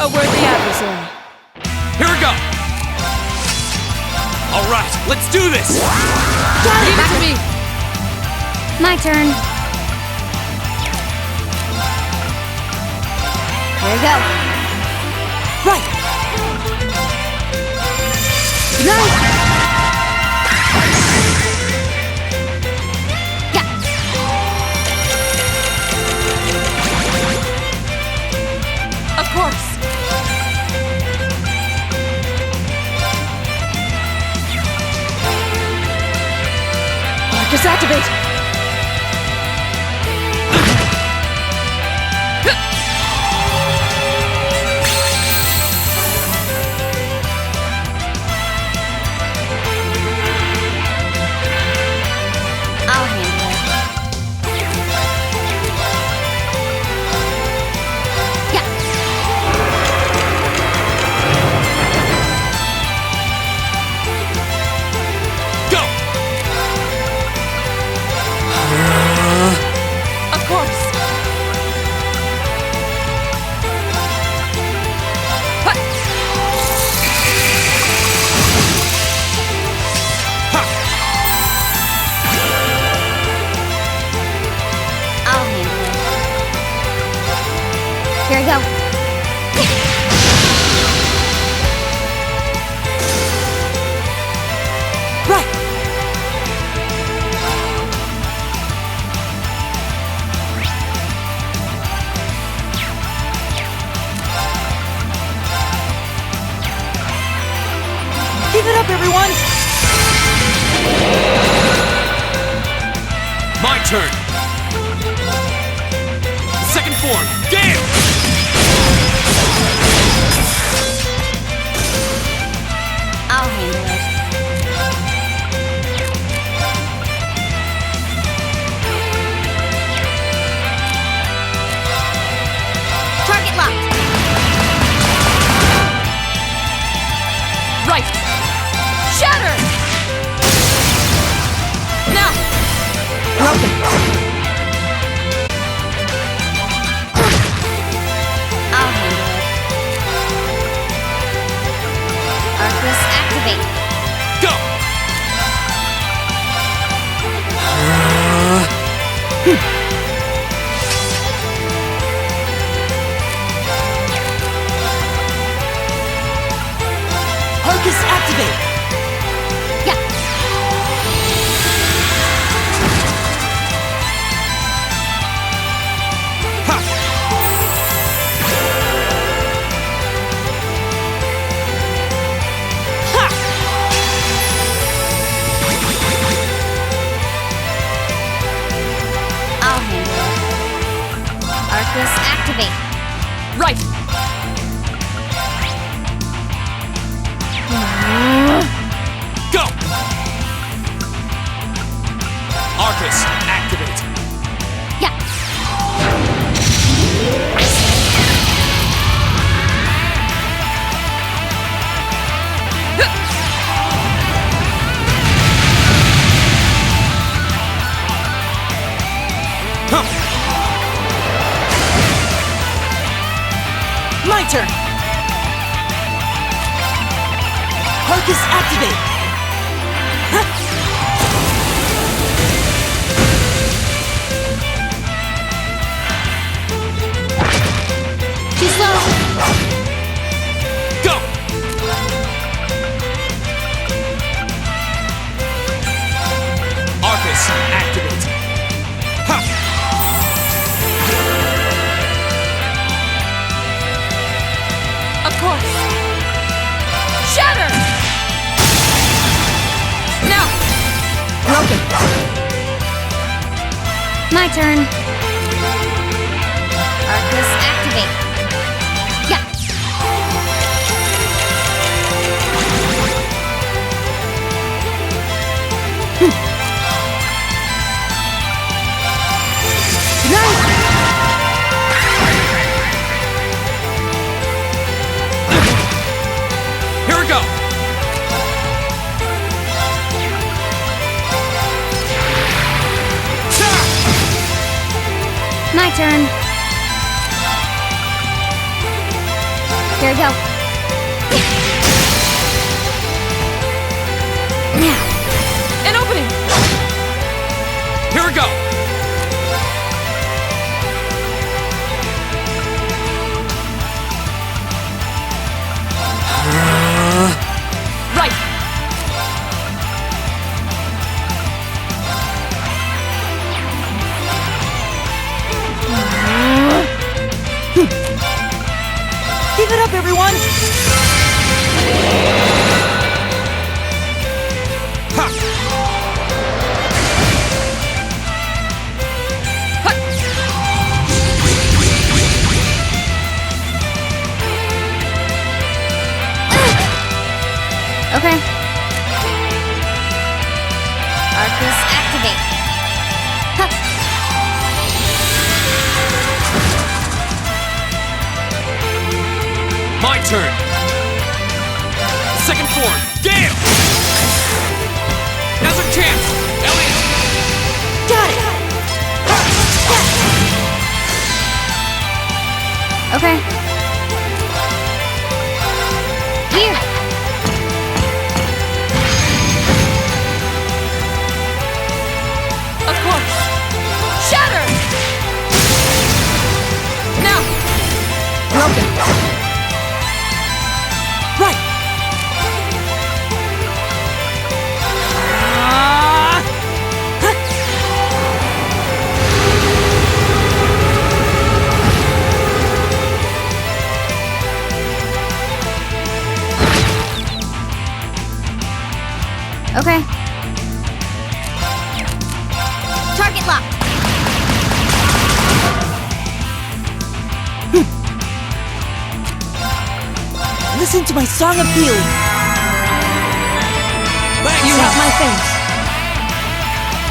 A worthy adversary. Here we go! Alright, let's do this! Give it to me! My turn. Here we go. Right! Nice! Yeah. Of course! Marcus, activate! I'll handle it. Yeah. Go! Of course! Ha! I'll handle it. Here we go. Right! Give it up, everyone! My turn! Second form, Gale! I'll handle it. Target locked. Right! Shatter! Now! Broken! I'll handle it. Arcus activate. Go! Arcus, activate! Yeah. Ha! Ha! I'll handle it. Arcus activate. Right! Go! Arcus, activate! Yeah. Huh. My turn! Arcus, activate! Huh. Too slow. Go! Arcus, activate! Ha! Of course! Shatter! Now! Broken! My turn. Arcus activate. Yeah. Here we go! My turn. Here we go. Now. An opening! Here we go. Right! Keep it up, everyone! Ha! Okay. Arcus activate. Huh. My turn. Second form. Gale! Now's our chance. Elliot! Got it! Okay. Here. Of course! Shatter! Now! Broken! Right! Okay. Target lock. Listen to my song of healing. Thanks! You have my thanks.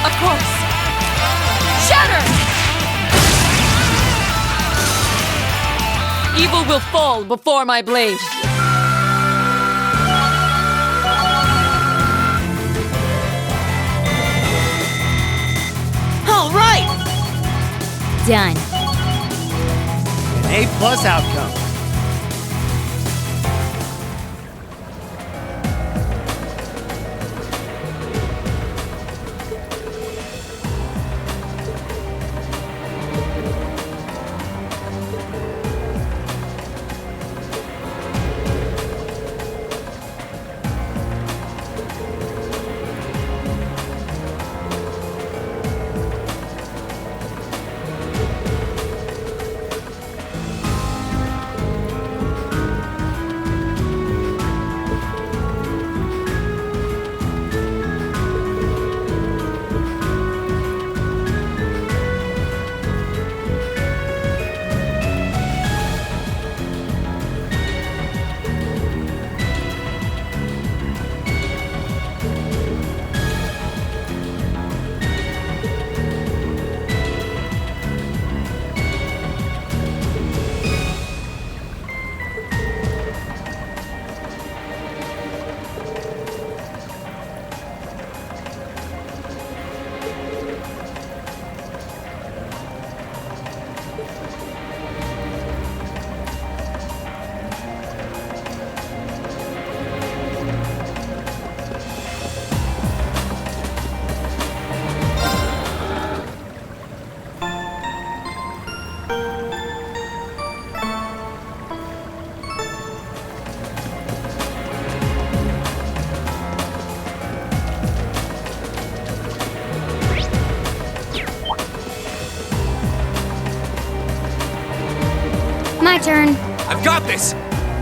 Of course! Shatter! Evil will fall before my blade. All right! Done. An A+ outcome. My turn. I've got this!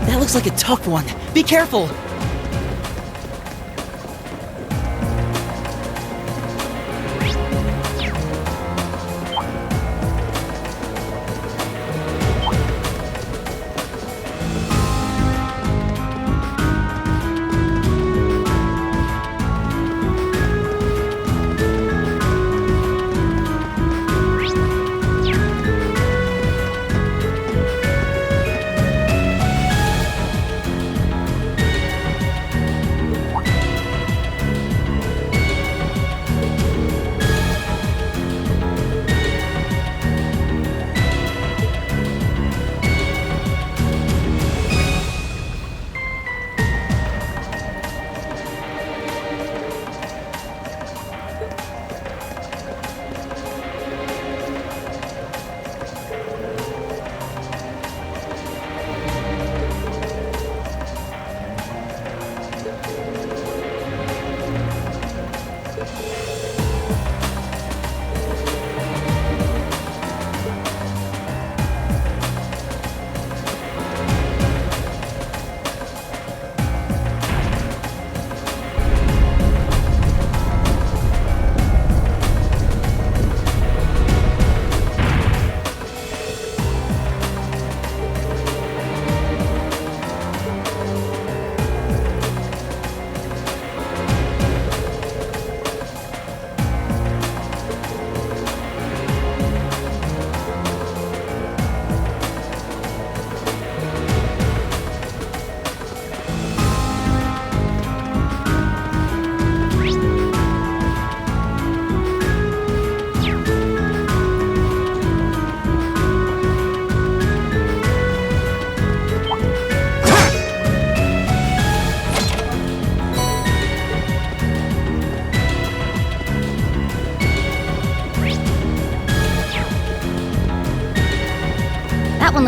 That looks like a tough one. Be careful!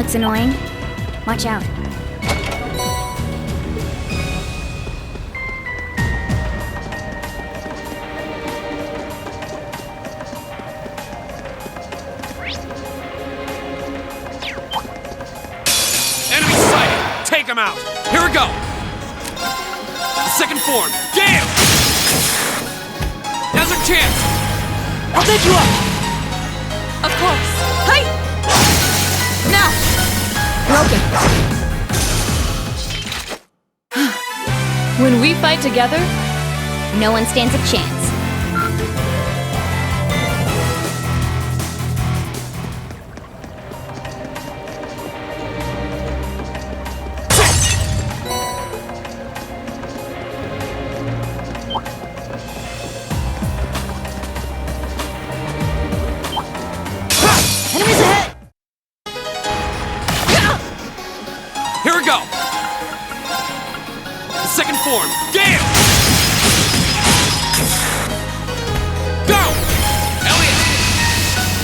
looks annoying. Watch out. Enemy sighted! Take him out! Here we go! Second form, Gale! Now's our chance! I'll take you up! Of course. Hey! Now! Broken. When we fight together, No one stands a chance. Enemies ahead! Here we go! Second form, Gale! Go! Elliot!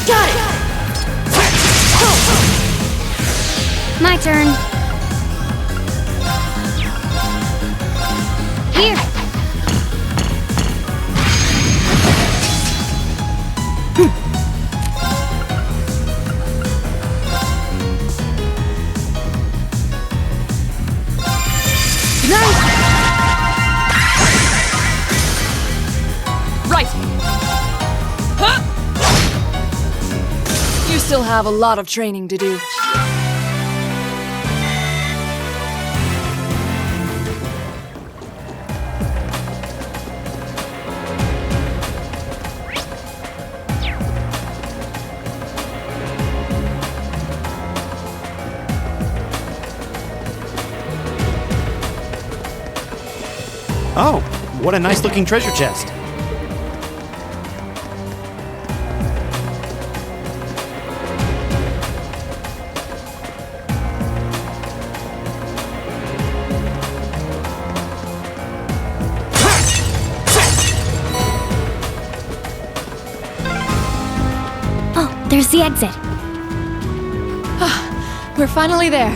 Got it! My turn. Here. right! Huh? You still have a lot of training to do. Oh, what a nice looking treasure chest. Oh, there's the exit. We're finally there.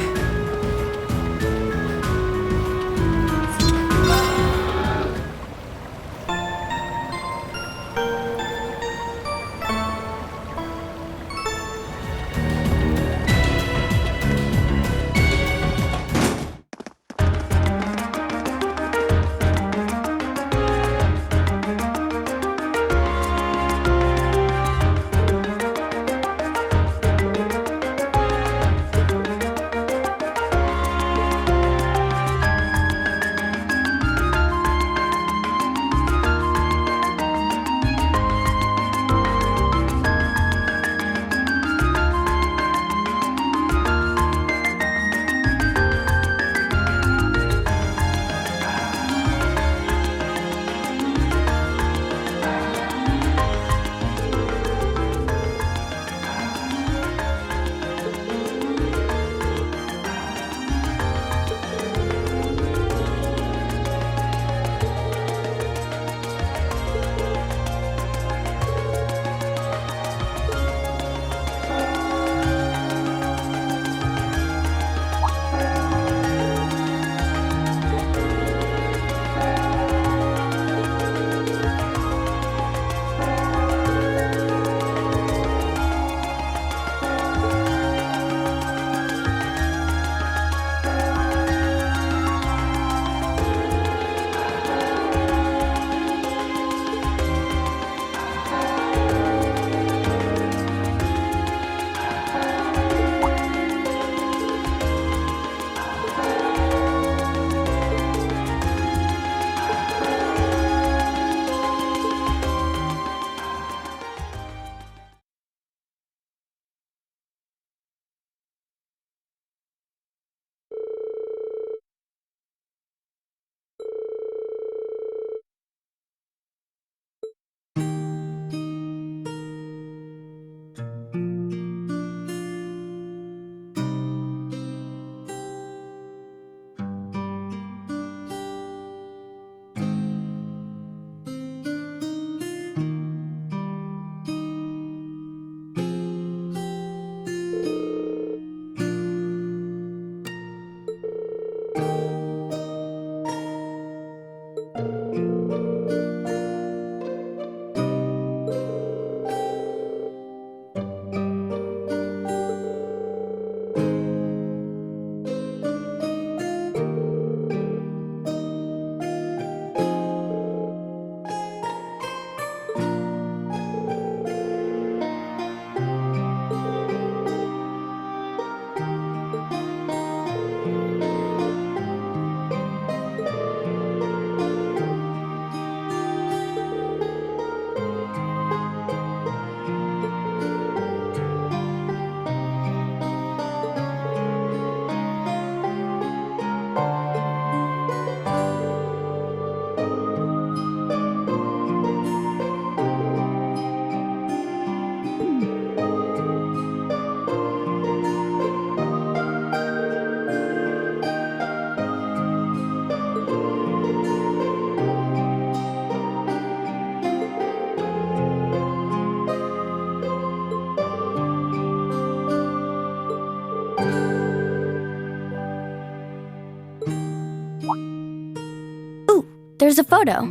there's a photo.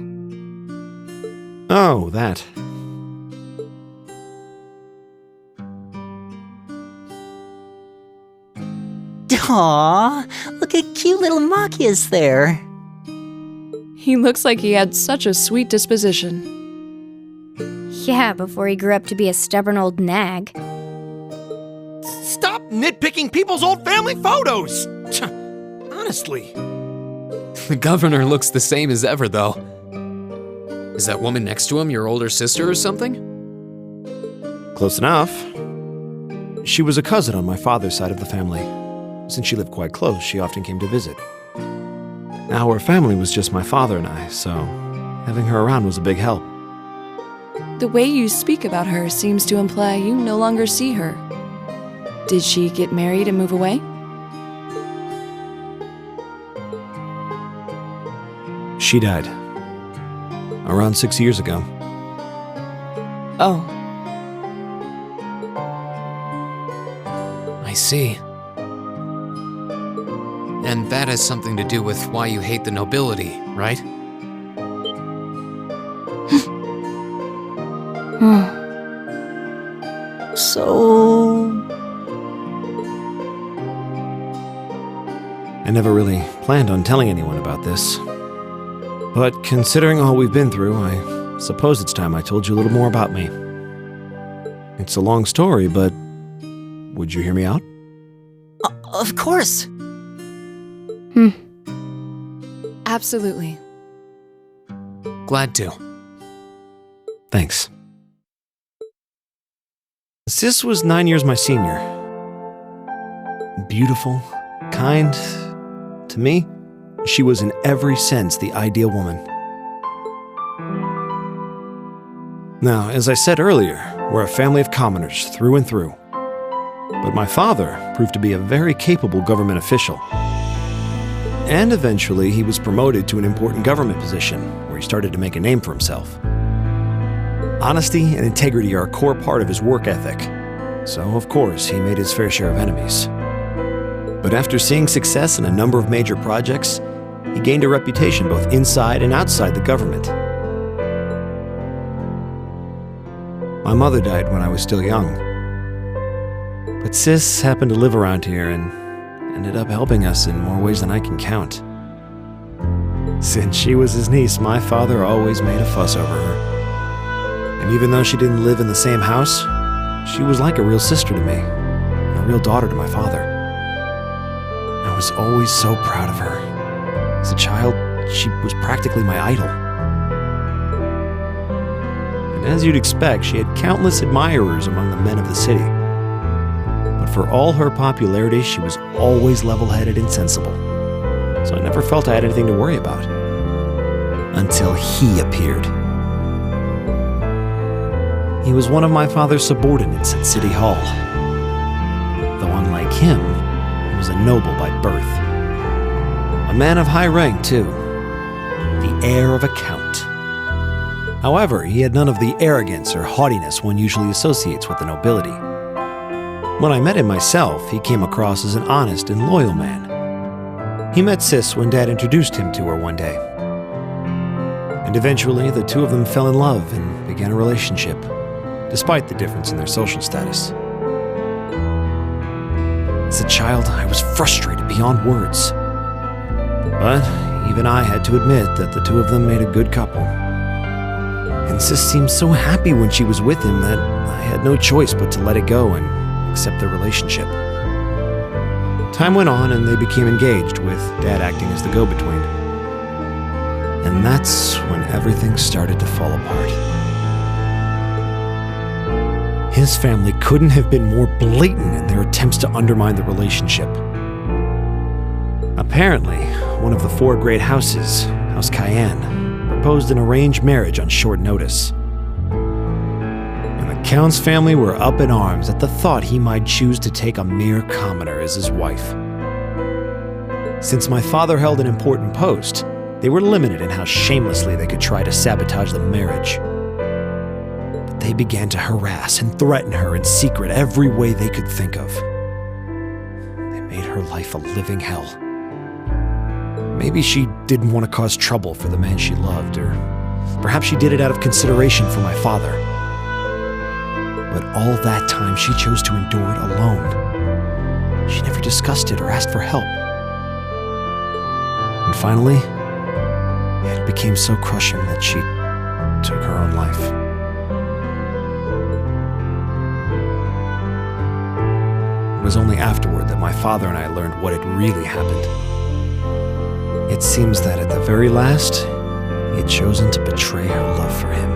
Oh, that. Aw, look at cute little Makia's there. He looks like he had such a sweet disposition. Yeah, before he grew up to be a stubborn old nag. Stop nitpicking people's old family photos! Honestly. The governor looks the same as ever, though. Is that woman next to him your older sister or something? Close enough. She was a cousin on my father's side of the family. Since she lived quite close, she often came to visit. Our family was just my father and I, so having her around was a big help. The way you speak about her seems to imply you no longer see her. Did she get married and move away? She died. Around 6 years ago. Oh, I see. And that has something to do with why you hate the nobility, right? So... I never really planned on telling anyone about this. But considering all we've been through, I suppose it's time I told you a little more about me. It's a long story, but would you hear me out? Of course. absolutely. Glad to. Thanks. Sis was 9 years my senior. Beautiful, kind. To me, she was in every sense the ideal woman. Now, as I said earlier, we're a family of commoners through and through. But my father proved to be a very capable government official. And eventually, he was promoted to an important government position, where he started to make a name for himself. Honesty and integrity are a core part of his work ethic, so of course, he made his fair share of enemies. But after seeing success in a number of major projects, he gained a reputation both inside and outside the government. My mother died when I was still young. But Sis happened to live around here and ended up helping us in more ways than I can count. Since she was his niece, my father always made a fuss over her. And even though she didn't live in the same house, she was like a real sister to me, and a real daughter to my father. I was always so proud of her. As a child, she was practically my idol. And as you'd expect, she had countless admirers among the men of the city. But for all her popularity, she was always level-headed and sensible. So I never felt I had anything to worry about. Until he appeared. He was one of my father's subordinates at City Hall. Though unlike him, he was a noble by birth. A man of high rank, too. The heir of a count. However, he had none of the arrogance or haughtiness one usually associates with the nobility. When I met him myself, he came across as an honest and loyal man. He met Sis when Dad introduced him to her one day. And eventually, the two of them fell in love and began a relationship, despite the difference in their social status. As a child, I was frustrated beyond words. But even I had to admit that the two of them made a good couple. And Sis seemed so happy when she was with him that I had no choice but to let it go and accept their relationship. Time went on and they became engaged, with Dad acting as the go-between. And that's when everything started to fall apart. His family couldn't have been more blatant in their attempts to undermine the relationship. Apparently, one of the four great houses, House Cayenne, proposed an arranged marriage on short notice. And the Count's family were up in arms at the thought he might choose to take a mere commoner as his wife. Since my father held an important post, they were limited in how shamelessly they could try to sabotage the marriage. But they began to harass and threaten her in secret every way they could think of. They made her life a living hell. Maybe she didn't want to cause trouble for the man she loved, or perhaps she did it out of consideration for my father. But all that time, she chose to endure it alone. She never discussed it or asked for help. And finally, it became so crushing that she took her own life. It was only afterward that my father and I learned what had really happened. It seems that at the very last, he had chosen to betray her love for him.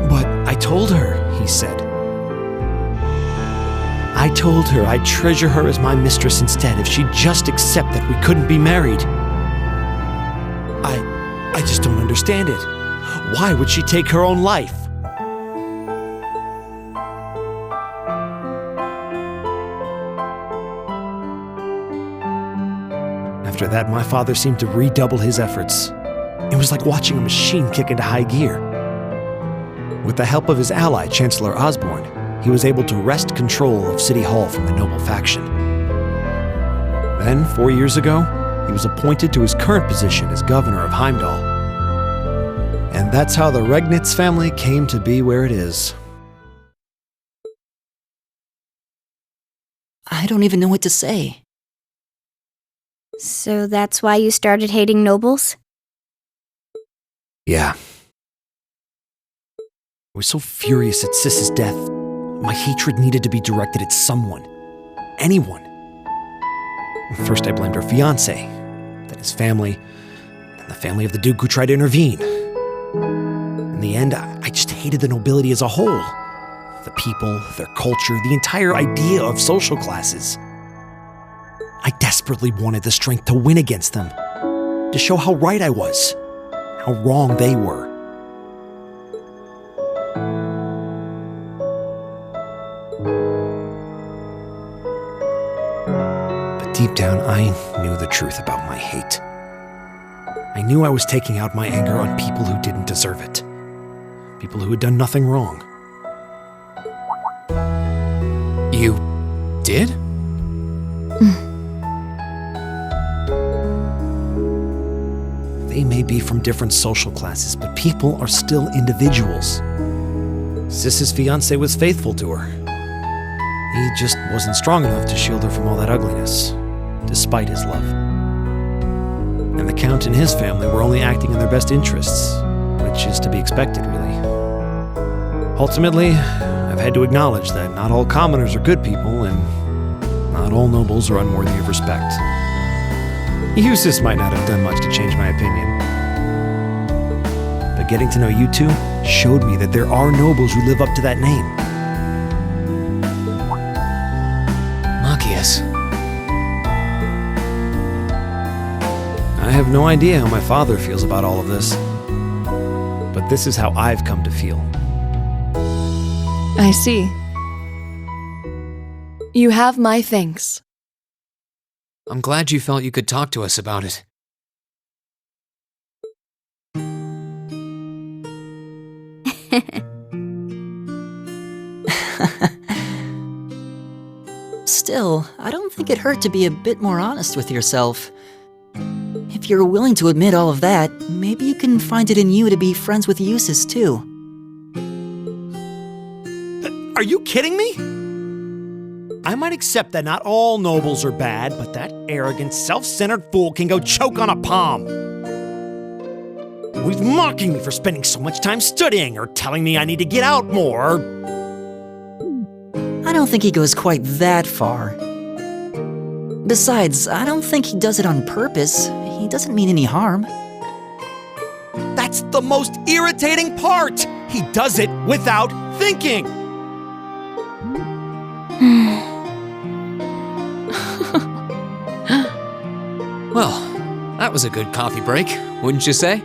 But I told her, he said. I told her I'd treasure her as my mistress instead if she'd just accept that we couldn't be married. I just don't understand it. Why would she take her own life? After that, my father seemed to redouble his efforts. It was like watching a machine kick into high gear. With the help of his ally, Chancellor Osborne, he was able to wrest control of City Hall from the noble faction. Then, 4 years ago, he was appointed to his current position as governor of Heimdall. And that's how the Regnitz family came to be where it is. I don't even know what to say. So that's why you started hating nobles? Yeah. I was so furious at Sis's death. My hatred needed to be directed at someone. Anyone. First I blamed her fiancé, then his family, then the family of the Duke who tried to intervene. In the end, I just hated the nobility as a whole. The people, their culture, the entire idea of social classes. I desperately wanted the strength to win against them, to show how right I was, how wrong they were. But deep down, I knew the truth about my hate. I knew I was taking out my anger on people who didn't deserve it, people who had done nothing wrong. You did? They may be from different social classes, but people are still individuals. Sis's fiancé was faithful to her. He just wasn't strong enough to shield her from all that ugliness, despite his love. And the Count and his family were only acting in their best interests, which is to be expected, really. Ultimately, I've had to acknowledge that not all commoners are good people, and not all nobles are unworthy of respect. Eustace might not have done much to change my opinion. But getting to know you two showed me that there are nobles who live up to that name. Machias. I have no idea how my father feels about all of this. But this is how I've come to feel. I see. You have my thanks. I'm glad you felt you could talk to us about it. Still, I don't think it hurt to be a bit more honest with yourself. If you're willing to admit all of that, maybe you can find it in you to be friends with Eustace too. Are you kidding me? I might accept that not all nobles are bad, but that arrogant, self-centered fool can go choke on a palm. He's mocking me for spending so much time studying, or telling me I need to get out more. I don't think he goes quite that far. Besides, I don't think he does it on purpose. He doesn't mean any harm. That's the most irritating part! He does it without thinking! Well, that was a good coffee break, wouldn't you say?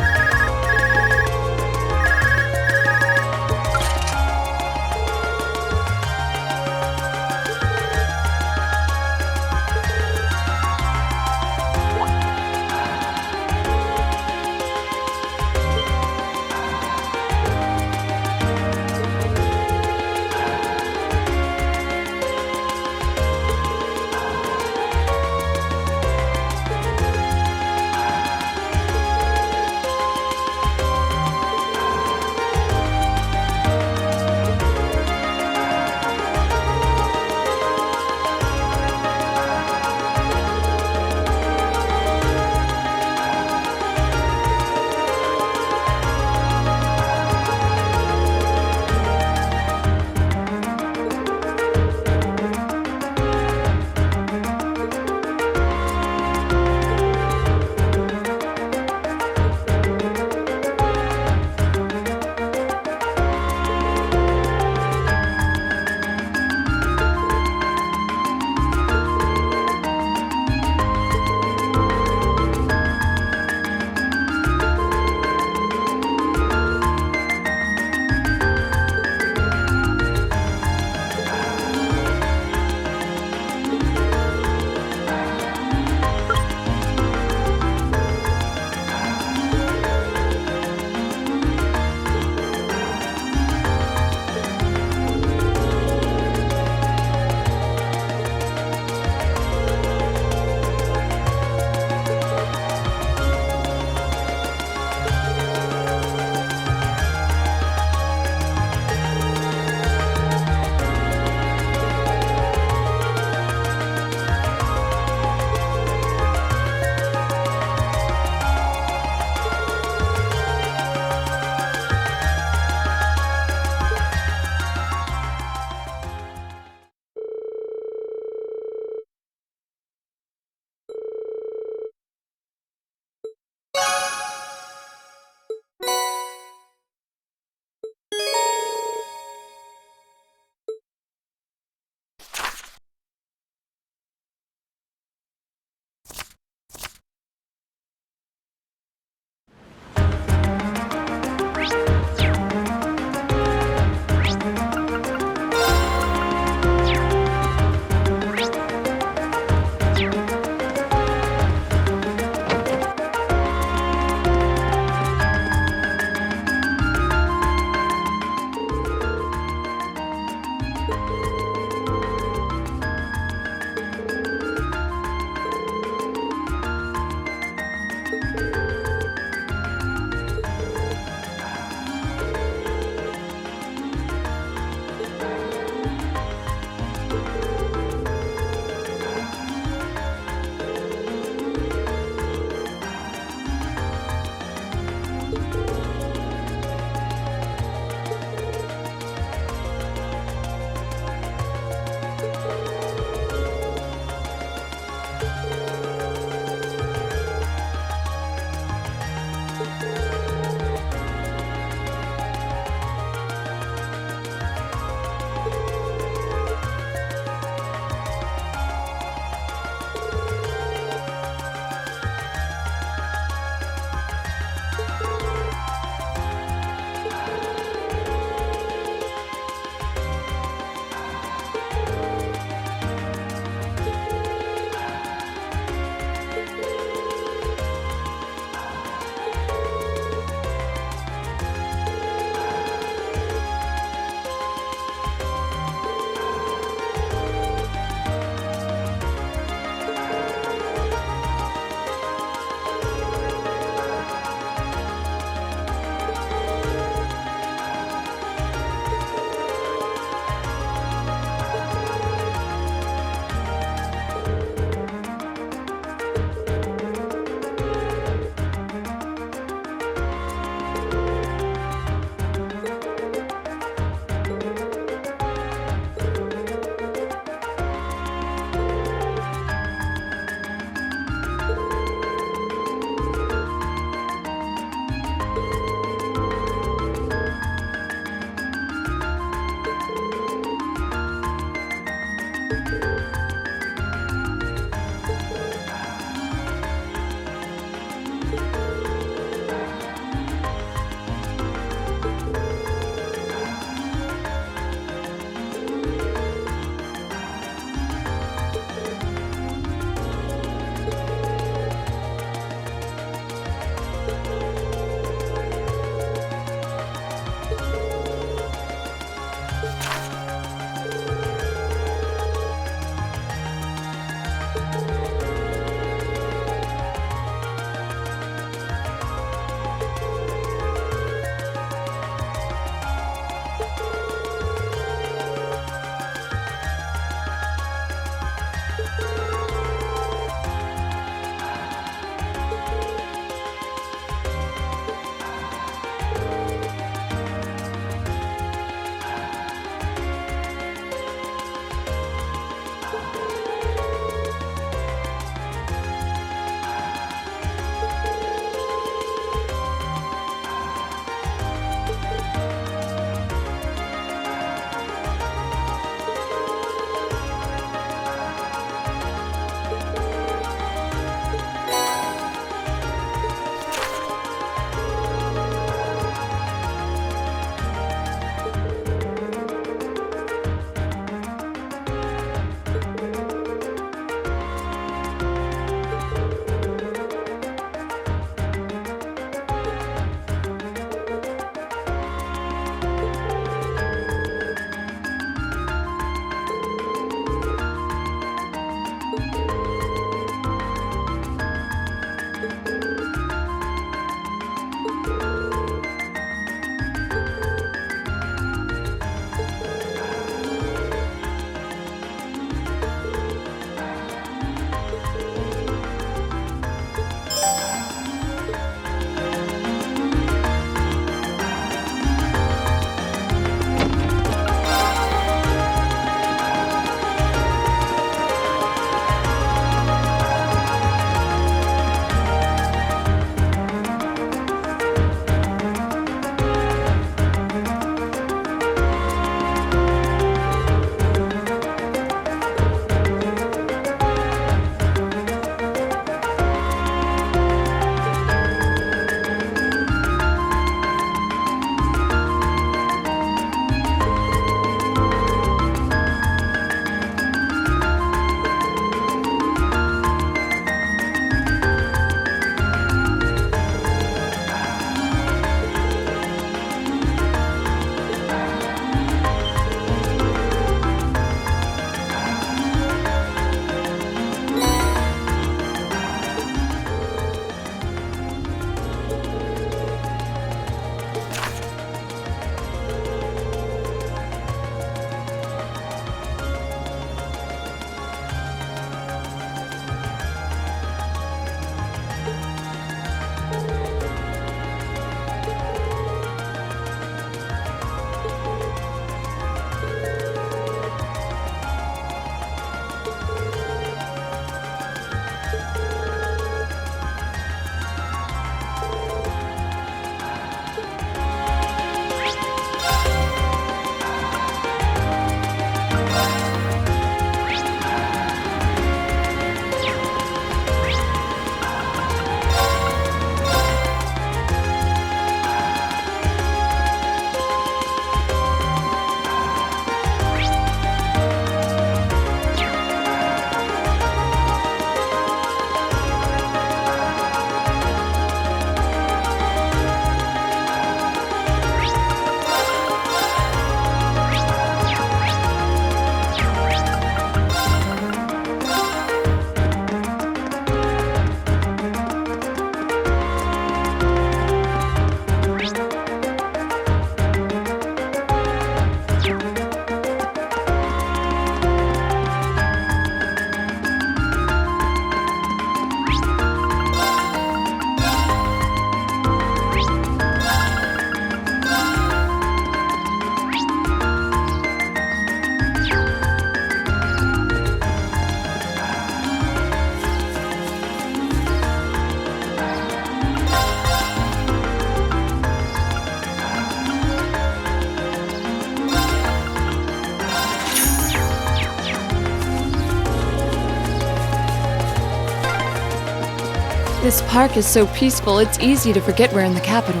This park is so peaceful, it's easy to forget we're in the capital.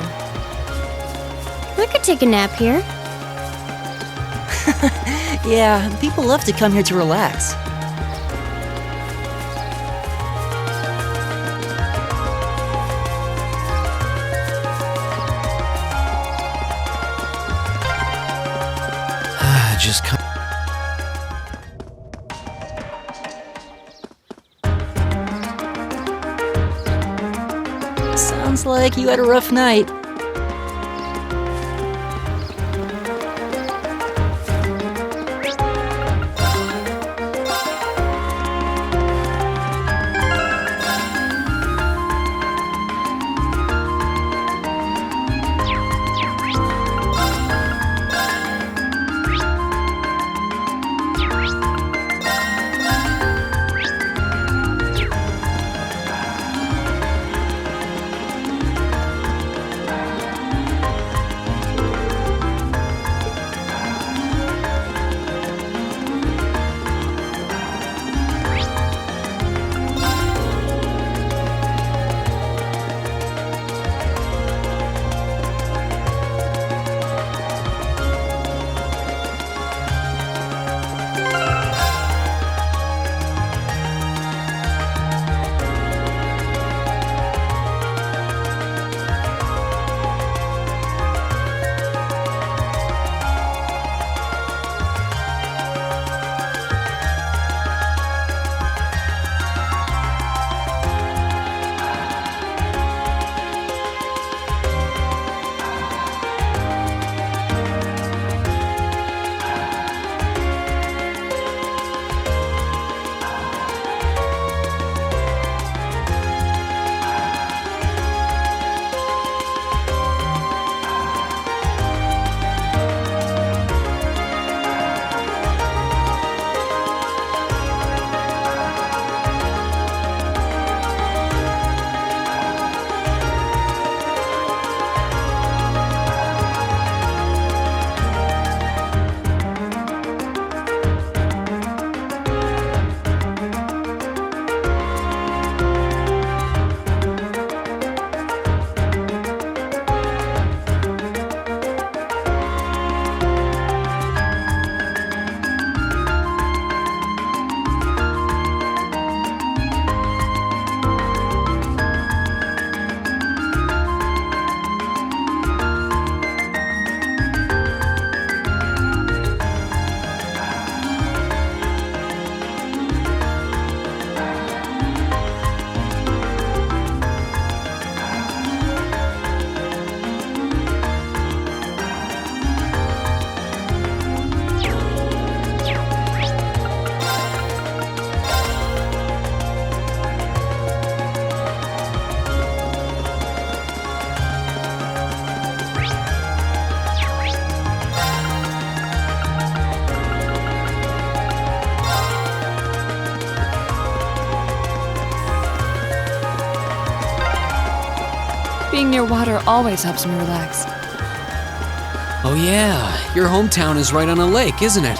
We could take a nap here. Yeah, people love to come here to relax. Just come. Sounds like you had a rough night. Being near water always helps me relax. Oh yeah, your hometown is right on a lake, isn't it?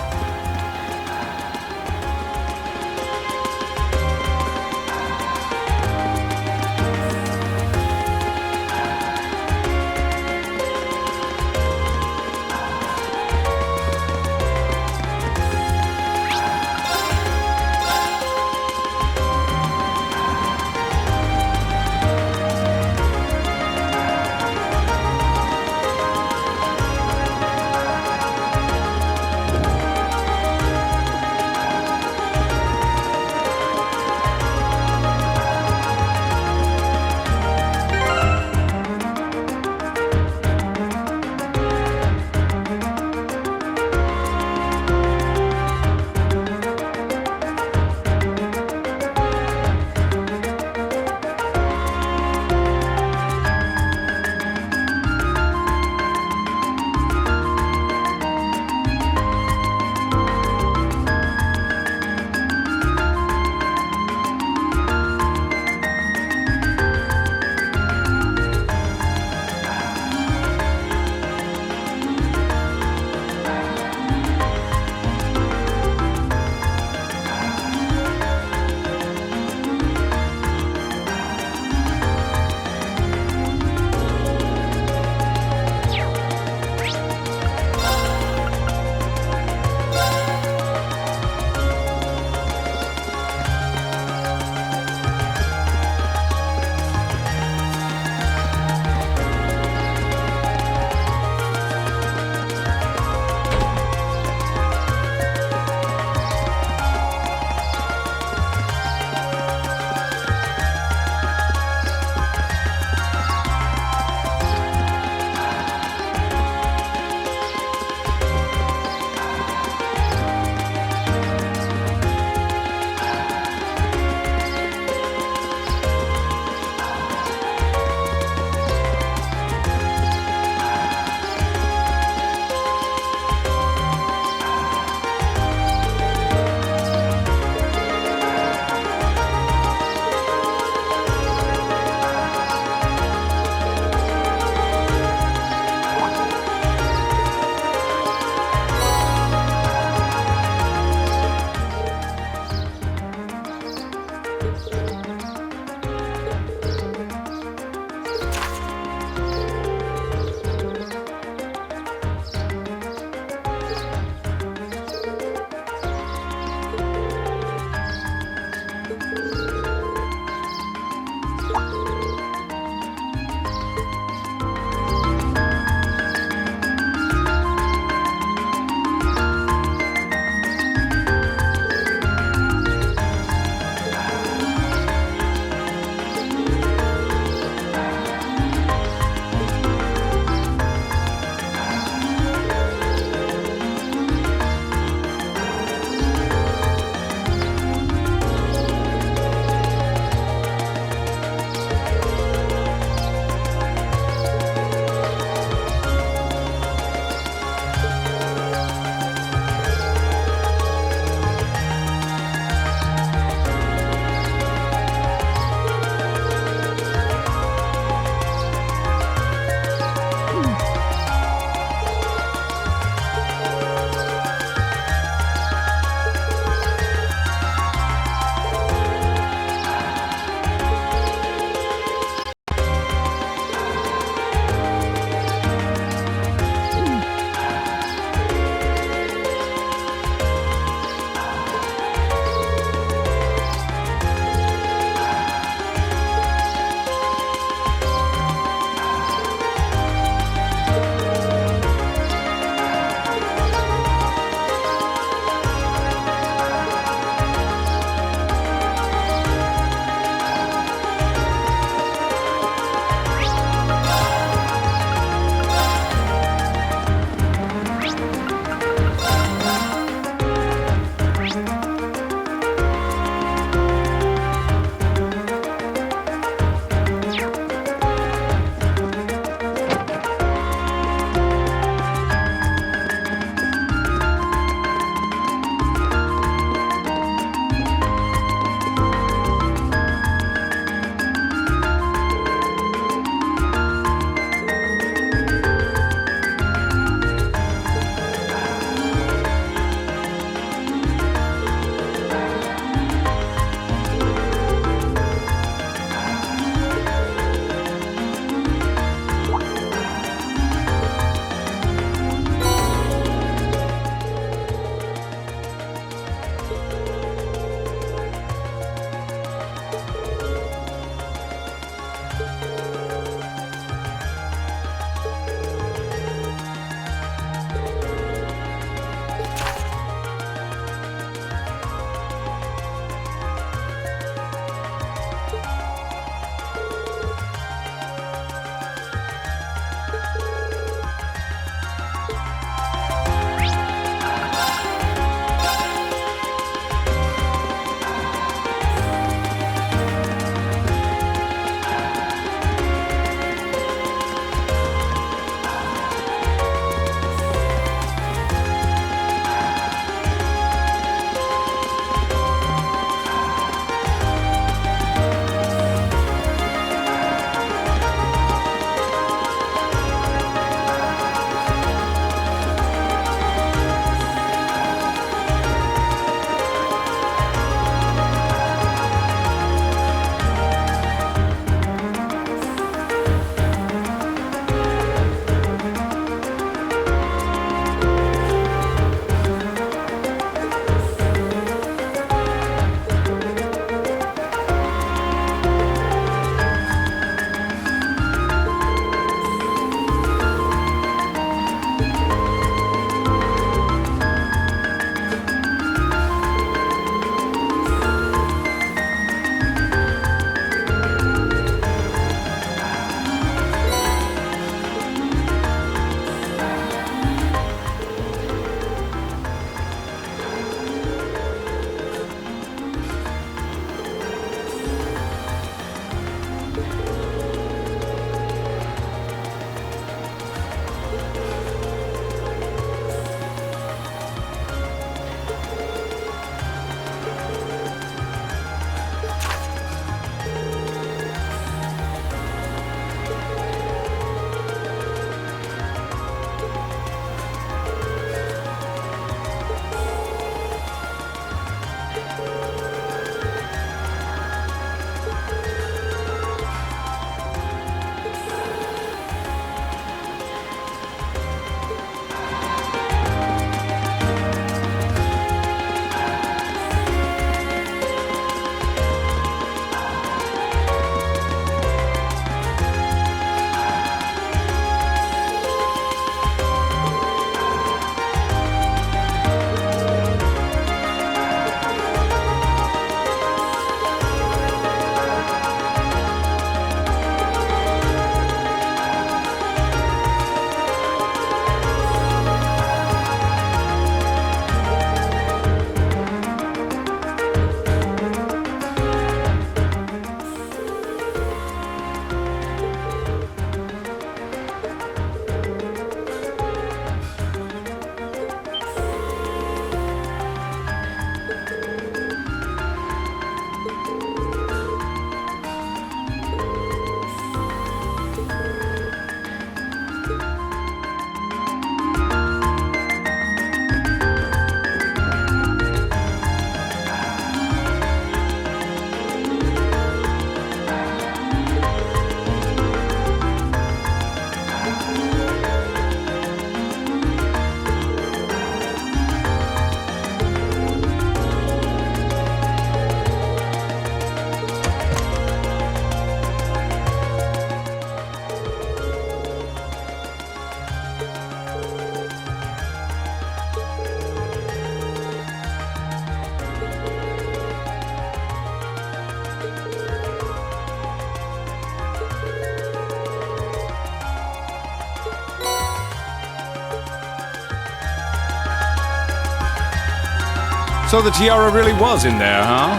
So the tiara really was in there, huh?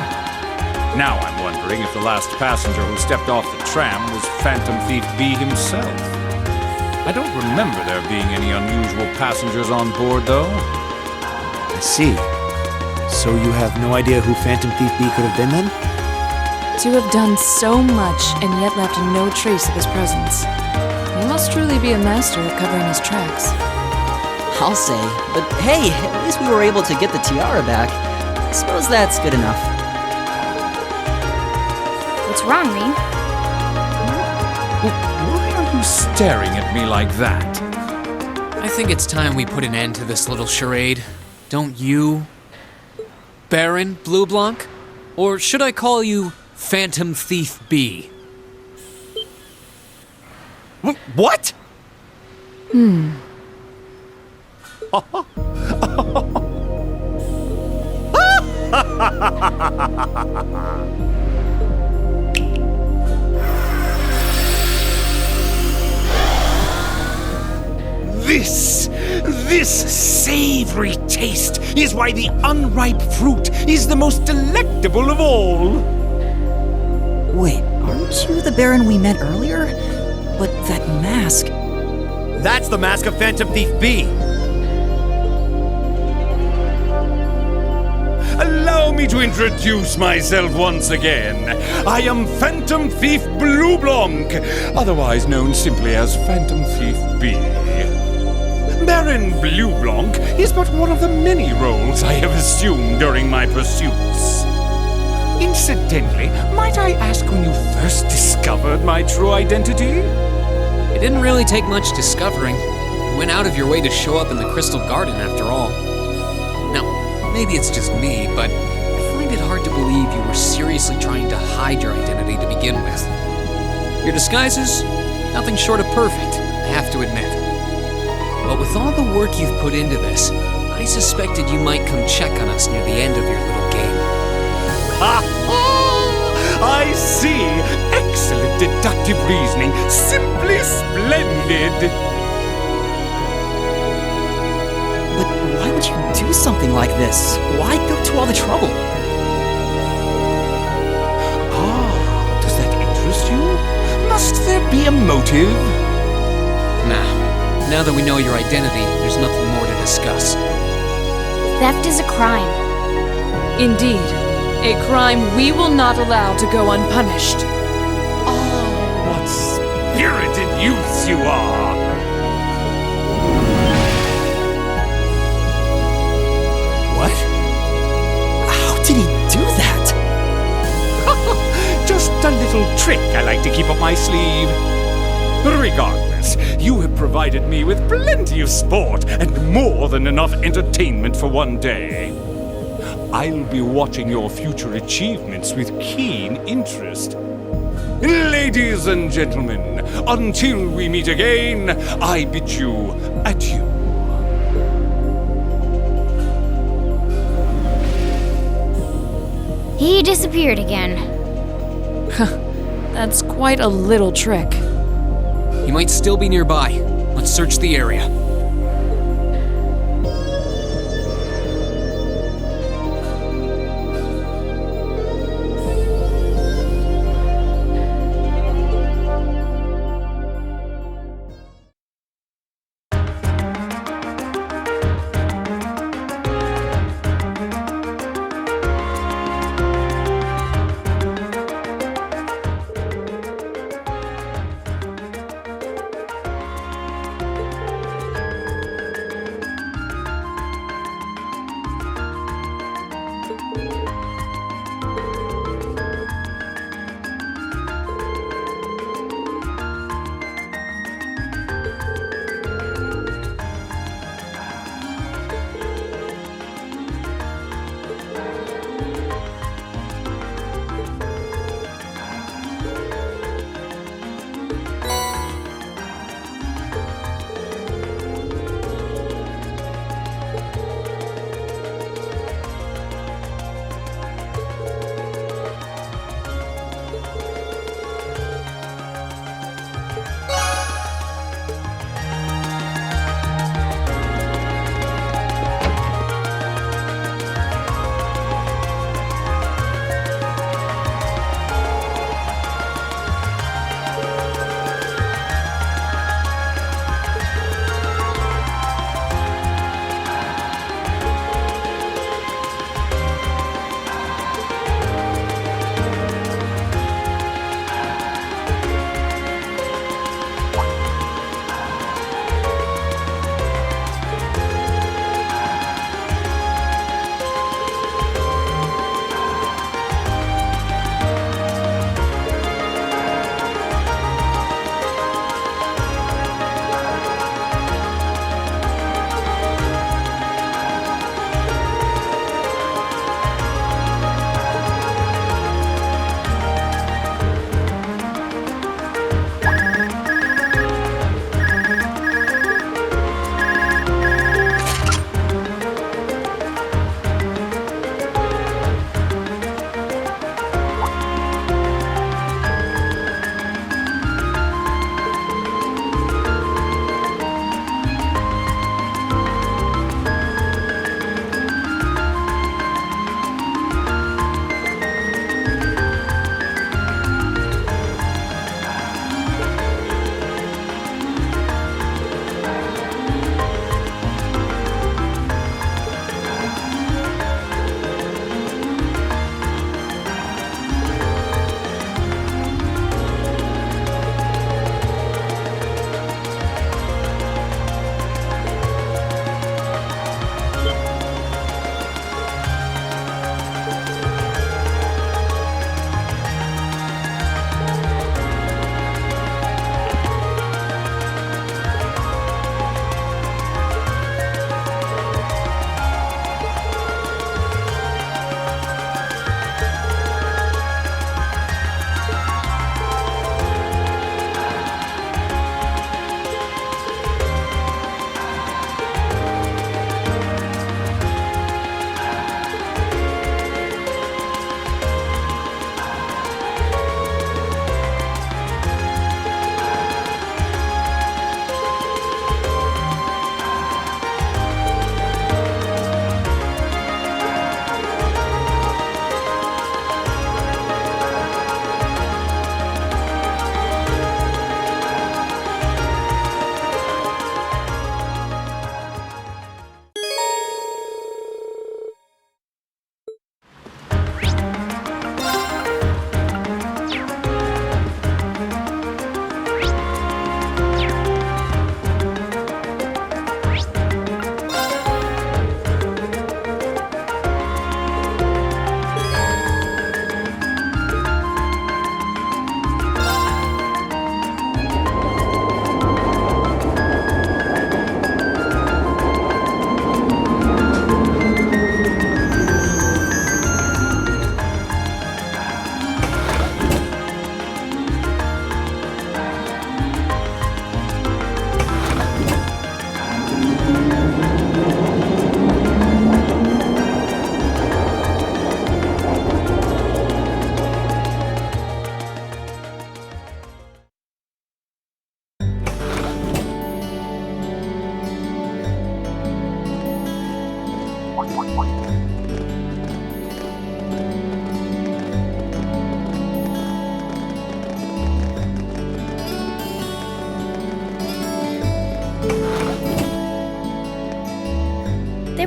Now I'm wondering if the last passenger who stepped off the tram was Phantom Thief B himself. I don't remember there being any unusual passengers on board, though. I see. So you have no idea who Phantom Thief B could have been then? To have done so much and yet left no trace of his presence. He must truly be a master at covering his tracks. I'll say. But hey, at least we were able to get the tiara back. I suppose that's good enough. What's wrong, Reem? Why are you staring at me like that? I think it's time we put an end to this little charade. Don't you? Baron Blue Blanc? Or should I call you Phantom Thief B? What? This savory taste is why the unripe fruit is the most delectable of all. Wait, aren't you the Baron we met earlier? But that mask... That's the mask of Phantom Thief B. Allow me to introduce myself once again. I am Phantom Thief Blue Blanc, otherwise known simply as Phantom Thief B. Baron Blue Blanc is but one of the many roles I have assumed during my pursuits. Incidentally, might I ask when you first discovered my true identity? It didn't really take much discovering. You went out of your way to show up in the Crystal Garden after all. Now, maybe it's just me, but I find it hard to believe you were seriously trying to hide your identity to begin with. Your disguises? Nothing short of perfect, I have to admit. But with all the work you've put into this, I suspected you might come check on us near the end of your little game. Ha ha! I see! Excellent deductive reasoning. Simply splendid! But why would you do something like this? Why go to all the trouble? Ah, does that interest you? Must there be a motive? Nah. Now that we know your identity, there's nothing more to discuss. Theft is a crime. Indeed, a crime we will not allow to go unpunished. Ah, what spirited youths you are! What? How did he do that? Just a little trick I like to keep up my sleeve. Regardless, you have provided me with plenty of sport and more than enough entertainment for one day. I'll be watching your future achievements with keen interest. Ladies and gentlemen, until we meet again, I bid you adieu. He disappeared again. That's quite a little trick. He might still be nearby. Let's search the area.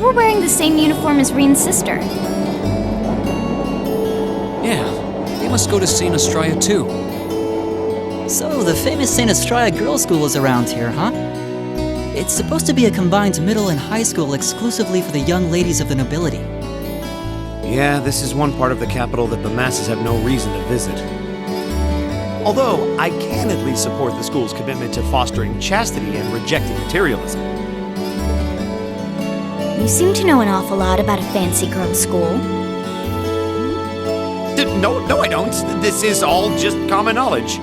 were wearing the same uniform as Reen's sister. Yeah, they must go to St. Estrella too. So, the famous St. Estrella Girls' School is around here, huh? It's supposed to be a combined middle and high school exclusively for the young ladies of the nobility. Yeah, this is one part of the capital that the masses have no reason to visit. Although, I can at least support the school's commitment to fostering chastity and rejecting materialism. You seem to know an awful lot about a fancy girls' school. No, I don't. This is all just common knowledge.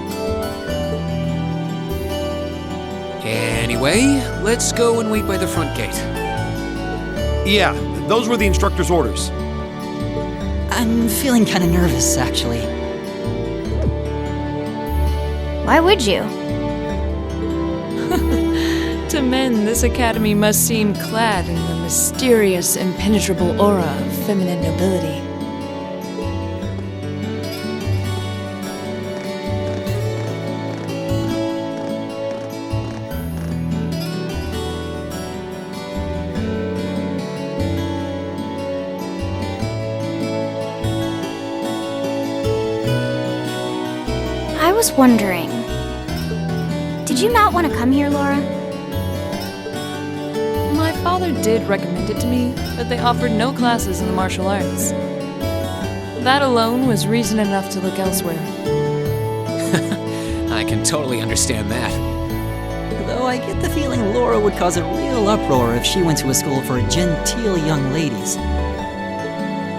Anyway, let's go and wait by the front gate. Yeah, those were the instructor's orders. I'm feeling kinda nervous, actually. Why would you? To men, this academy must seem clad in the mysterious, impenetrable aura of feminine nobility. I was wondering, did you not want to come here, Laura? My father did recommend it to me, but they offered no classes in the martial arts. That alone was reason enough to look elsewhere. I can totally understand that. Though I get the feeling Laura would cause a real uproar if she went to a school for genteel young ladies.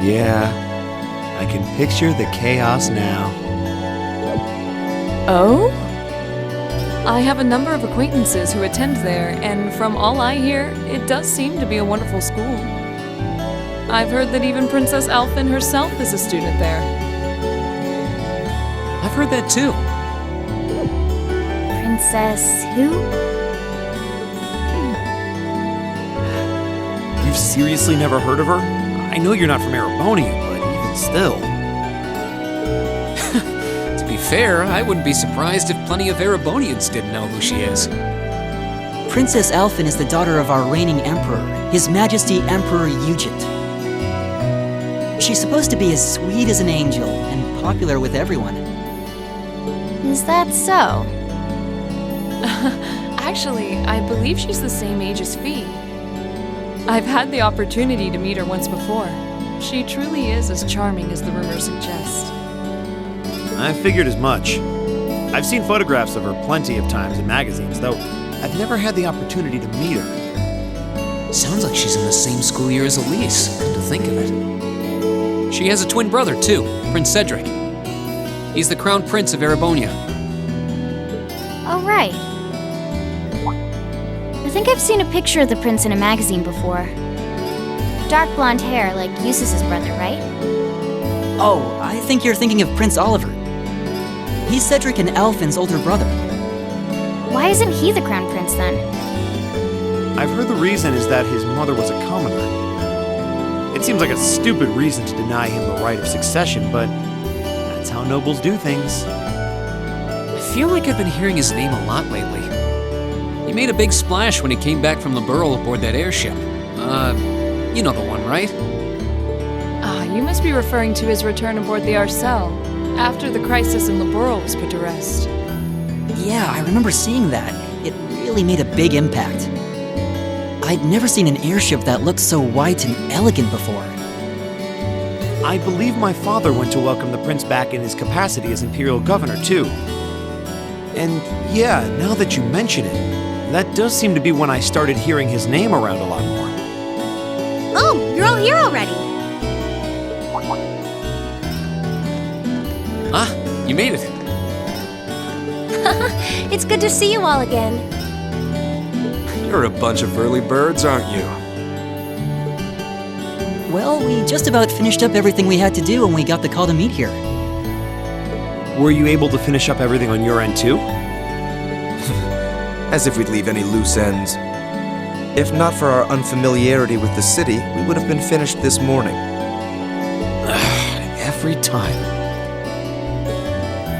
Yeah, I can picture the chaos now. Oh? I have a number of acquaintances who attend there, and from all I hear, it does seem to be a wonderful school. I've heard that even Princess ALFIN herself is a student there. I've heard that too. Princess who? You've seriously never heard of her? I know you're not from Erebonia, but even still. To be fair, I wouldn't be surprised if plenty of Erebonians didn't know who she is. Princess ALFIN is the daughter of our reigning emperor, His Majesty Emperor Ugent. She's supposed to be as sweet as an angel and popular with everyone. Is that so? Actually, I believe she's the same age as Fee. I've had the opportunity to meet her once before. She truly is as charming as the rumors suggest. I figured as much. I've seen photographs of her plenty of times in magazines, though I've never had the opportunity to meet her. Sounds like she's in the same school year as Elise, come to think of it. She has a twin brother, too, Prince Cedric. He's the crown prince of Erebonia. Oh, right. I think I've seen a picture of the prince in a magazine before. Dark blonde hair, like Eustace's brother, right? Oh, I think you're thinking of Prince Oliver. He's Cedric and ALFIN's older brother. Why isn't he the crown prince then? I've heard the reason is that his mother was a commoner. It seems like a stupid reason to deny him the right of succession, but that's how nobles do things. I feel like I've been hearing his name a lot lately. He made a big splash when he came back from the Burl aboard that airship. You know the one, right? You must be referring to his return aboard the Arcel, after the crisis in Laboral was put to rest. Yeah, I remember seeing that. It really made a big impact. I'd never seen an airship that looked so white and elegant before. I believe my father went to welcome the prince back in his capacity as imperial governor, too. And yeah, now that you mention it, that does seem to be when I started hearing his name around a lot more. Oh, you're all here already. Ah, you made it. It's good to see you all again. You're a bunch of early birds, aren't you? Well, we just about finished up everything we had to do when we got the call to meet here. Were you able to finish up everything on your end, too? As if we'd leave any loose ends. If not for our unfamiliarity with the city, we would have been finished this morning. Every time.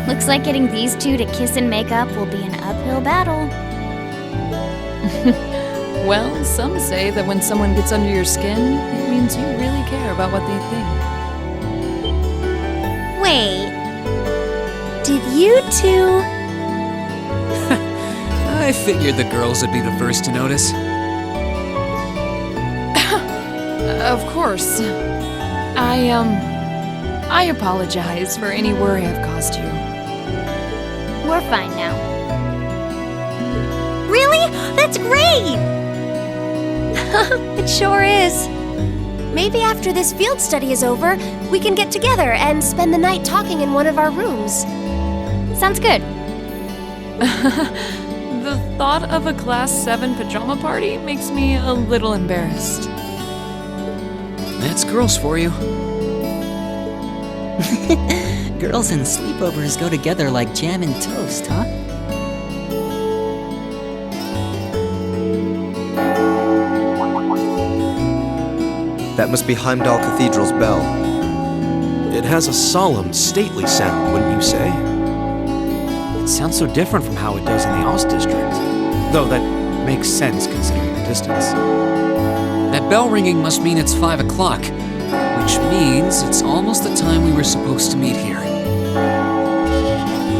Looks like getting these two to kiss and make up will be an uphill battle. Well, some say that when someone gets under your skin, it means you really care about what they think. Wait. Did you two... I figured the girls would be the first to notice. Of course. I apologize for any worry I've caused you. We're fine now. Really? That's great! It sure is. Maybe after this field study is over, we can get together and spend the night talking in one of our rooms. Sounds good. The thought of a Class 7 pajama party makes me a little embarrassed. That's girls for you. Girls and sleepovers go together like jam and toast, huh? That must be Heimdall Cathedral's bell. It has a solemn, stately sound, wouldn't you say? It sounds so different from how it does in the Ost District. Though that makes sense considering the distance. That bell ringing must mean it's 5 o'clock, which means it's almost the time we were supposed to meet here.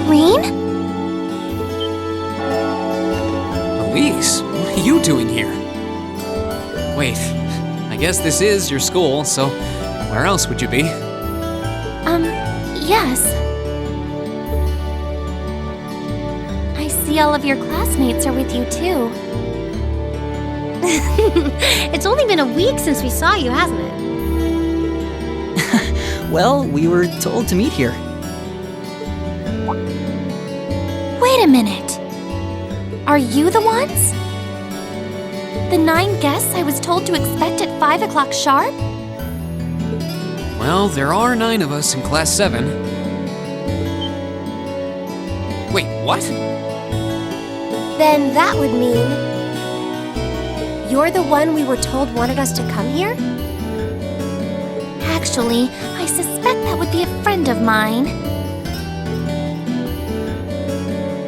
Rean? Elise, what are you doing here? Wait, I guess this is your school, so where else would you be? Yes. I see all of your classmates are with you too. It's only been a week since we saw you, hasn't it? Well, we were told to meet here. Wait a minute. Are you the ones? The 9 guests I was told to expect at 5 o'clock sharp? Well, there are 9 of us in Class 7. Wait, what? Then that would mean... you're the one we were told wanted us to come here? Actually, I suspect that would be a friend of mine.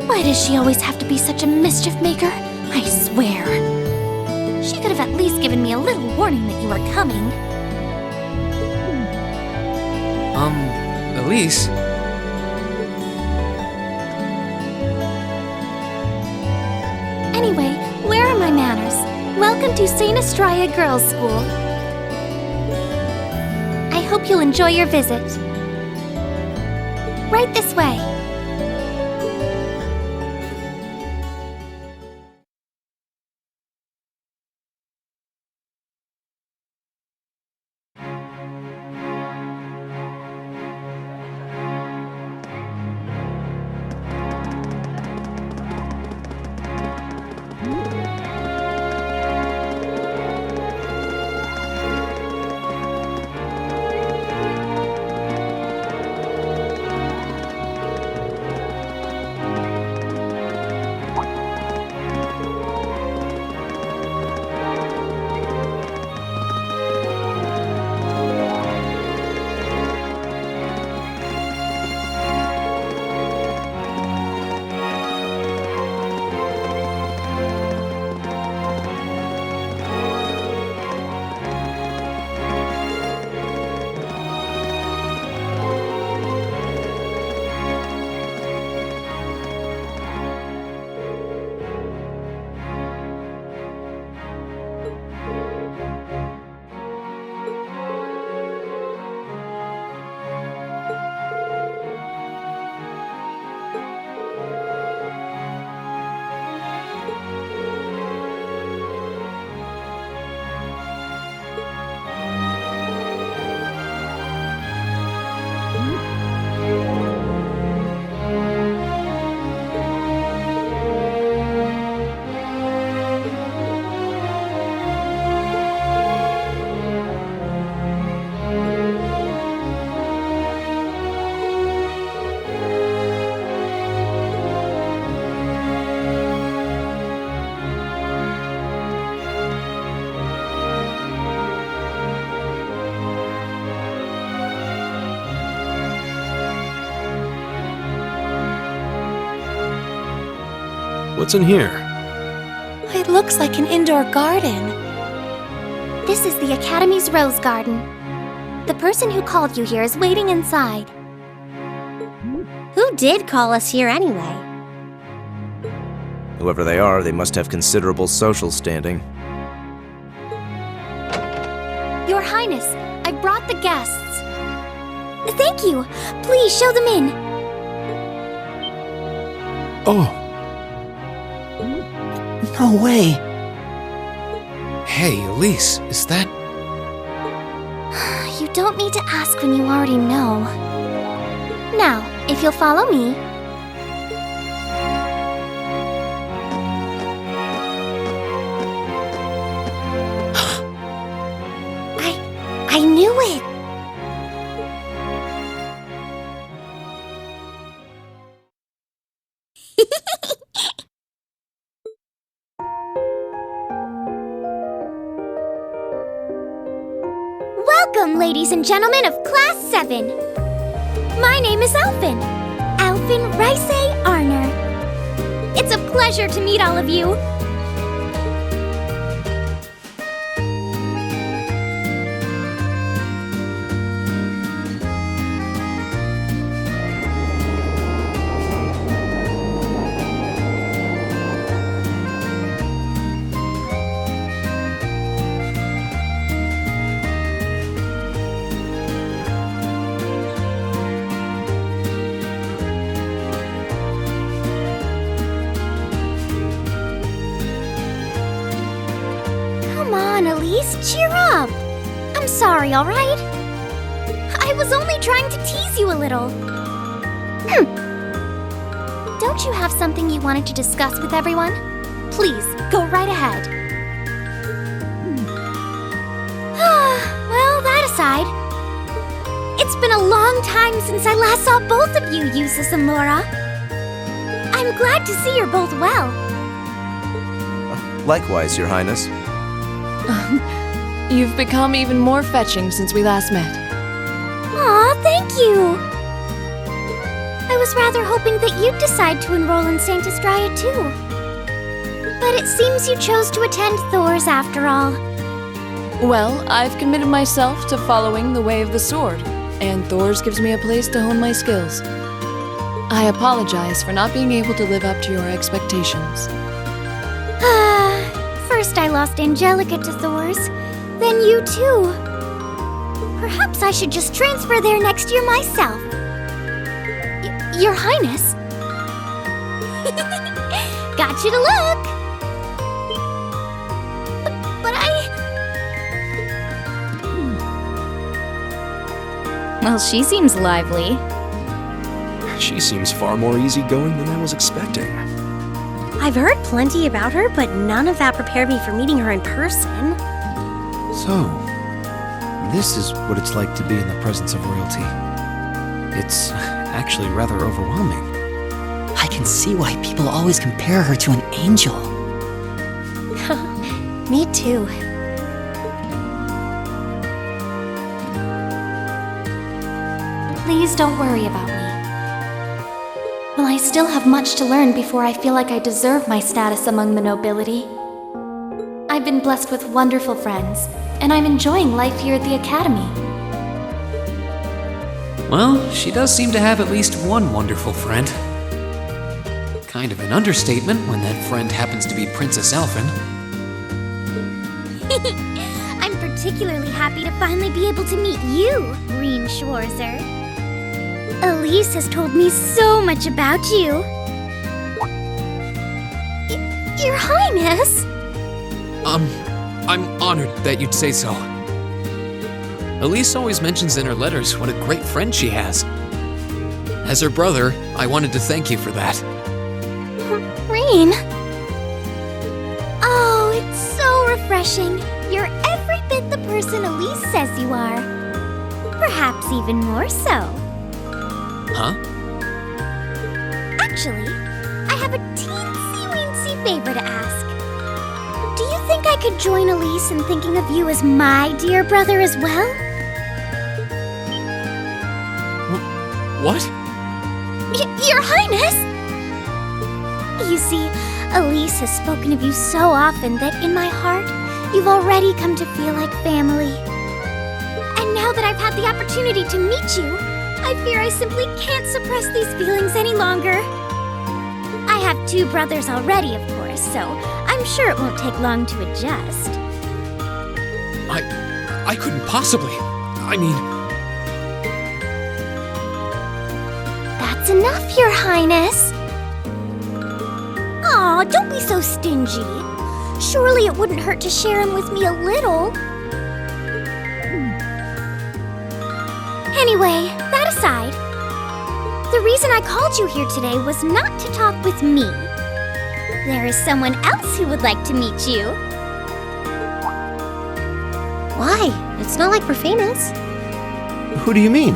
Why does she always have to be such a mischief maker? I swear. She could have at least given me a little warning that you were coming. Elise? Anyway, where are my manners? Welcome to St. Estrella Girls' School. I hope you'll enjoy your visit. Right this way. What's in here? It looks looks like an indoor garden. This is the Academy's Rose Garden. The person who called you here is waiting inside. Who did call us here anyway? Whoever they are, they must have considerable social standing. Your Highness, I brought the guests. Thank you. Please show them in. Oh. No way. Hey, Elise, is that... You don't need to ask when you already know. Now, if you'll follow me. I knew it! Welcome, ladies and gentlemen of Class 7. My name is ALFIN. ALFIN Rice Arner. It's a pleasure to meet all of you. Come on, Elise, cheer up. I'm sorry, all right? I was only trying to tease you a little. Don't you have something you wanted to discuss with everyone? Please, go right ahead. Well, that aside, it's been a long time since I last saw both of you, Eustace and Laura. I'm glad to see you're both well. Likewise, Your Highness. You've become even more fetching since we last met. Aw, thank you! I was rather hoping that you'd decide to enroll in St. Estrella too. But it seems you chose to attend Thor's after all. Well, I've committed myself to following the way of the sword, and Thor's gives me a place to hone my skills. I apologize for not being able to live up to your expectations. First I lost Angelica to Thor's, then you too. Perhaps I should just transfer there next year myself. Your Highness? Got you to look! But Well, she seems lively. She seems far more easygoing than I was expecting. I've heard plenty about her, but none of that prepared me for meeting her in person. So, this is what it's like to be in the presence of royalty. It's actually rather overwhelming. I can see why people always compare her to an angel. Me too. please don't worry about me. Well, I still have much to learn before I feel like I deserve my status among the nobility. I've been blessed with wonderful friends, and I'm enjoying life here at the Academy. Well, she does seem to have at least one wonderful friend. Kind of an understatement when that friend happens to be Princess ALFIN. I'm particularly happy to finally be able to meet you, Reen Schwarzer. Elise has told me so much about you. Your Highness! I'm honored that you'd say so. Elise always mentions in her letters what a great friend she has. As her brother, I wanted to thank you for that. Reen! Oh, it's so refreshing. You're every bit the person Elise says you are. Perhaps even more so. Huh? Actually, I have a teensy-weensy favor to ask. Do you think I could join Elise in thinking of you as my dear brother as well? What? Your Highness! You see, Elise has spoken of you so often that in my heart, you've already come to feel like family. And now that I've had the opportunity to meet you, I fear I simply can't suppress these feelings any longer. I have 2 brothers already, of course, so I'm sure it won't take long to adjust. I couldn't possibly. I mean... That's enough, Your Highness. Aw, don't be so stingy. Surely it wouldn't hurt to share him with me a little. Anyway, that aside, the reason I called you here today was not to talk with me. There is someone else who would like to meet you. Why? It's not like we're famous. Who do you mean?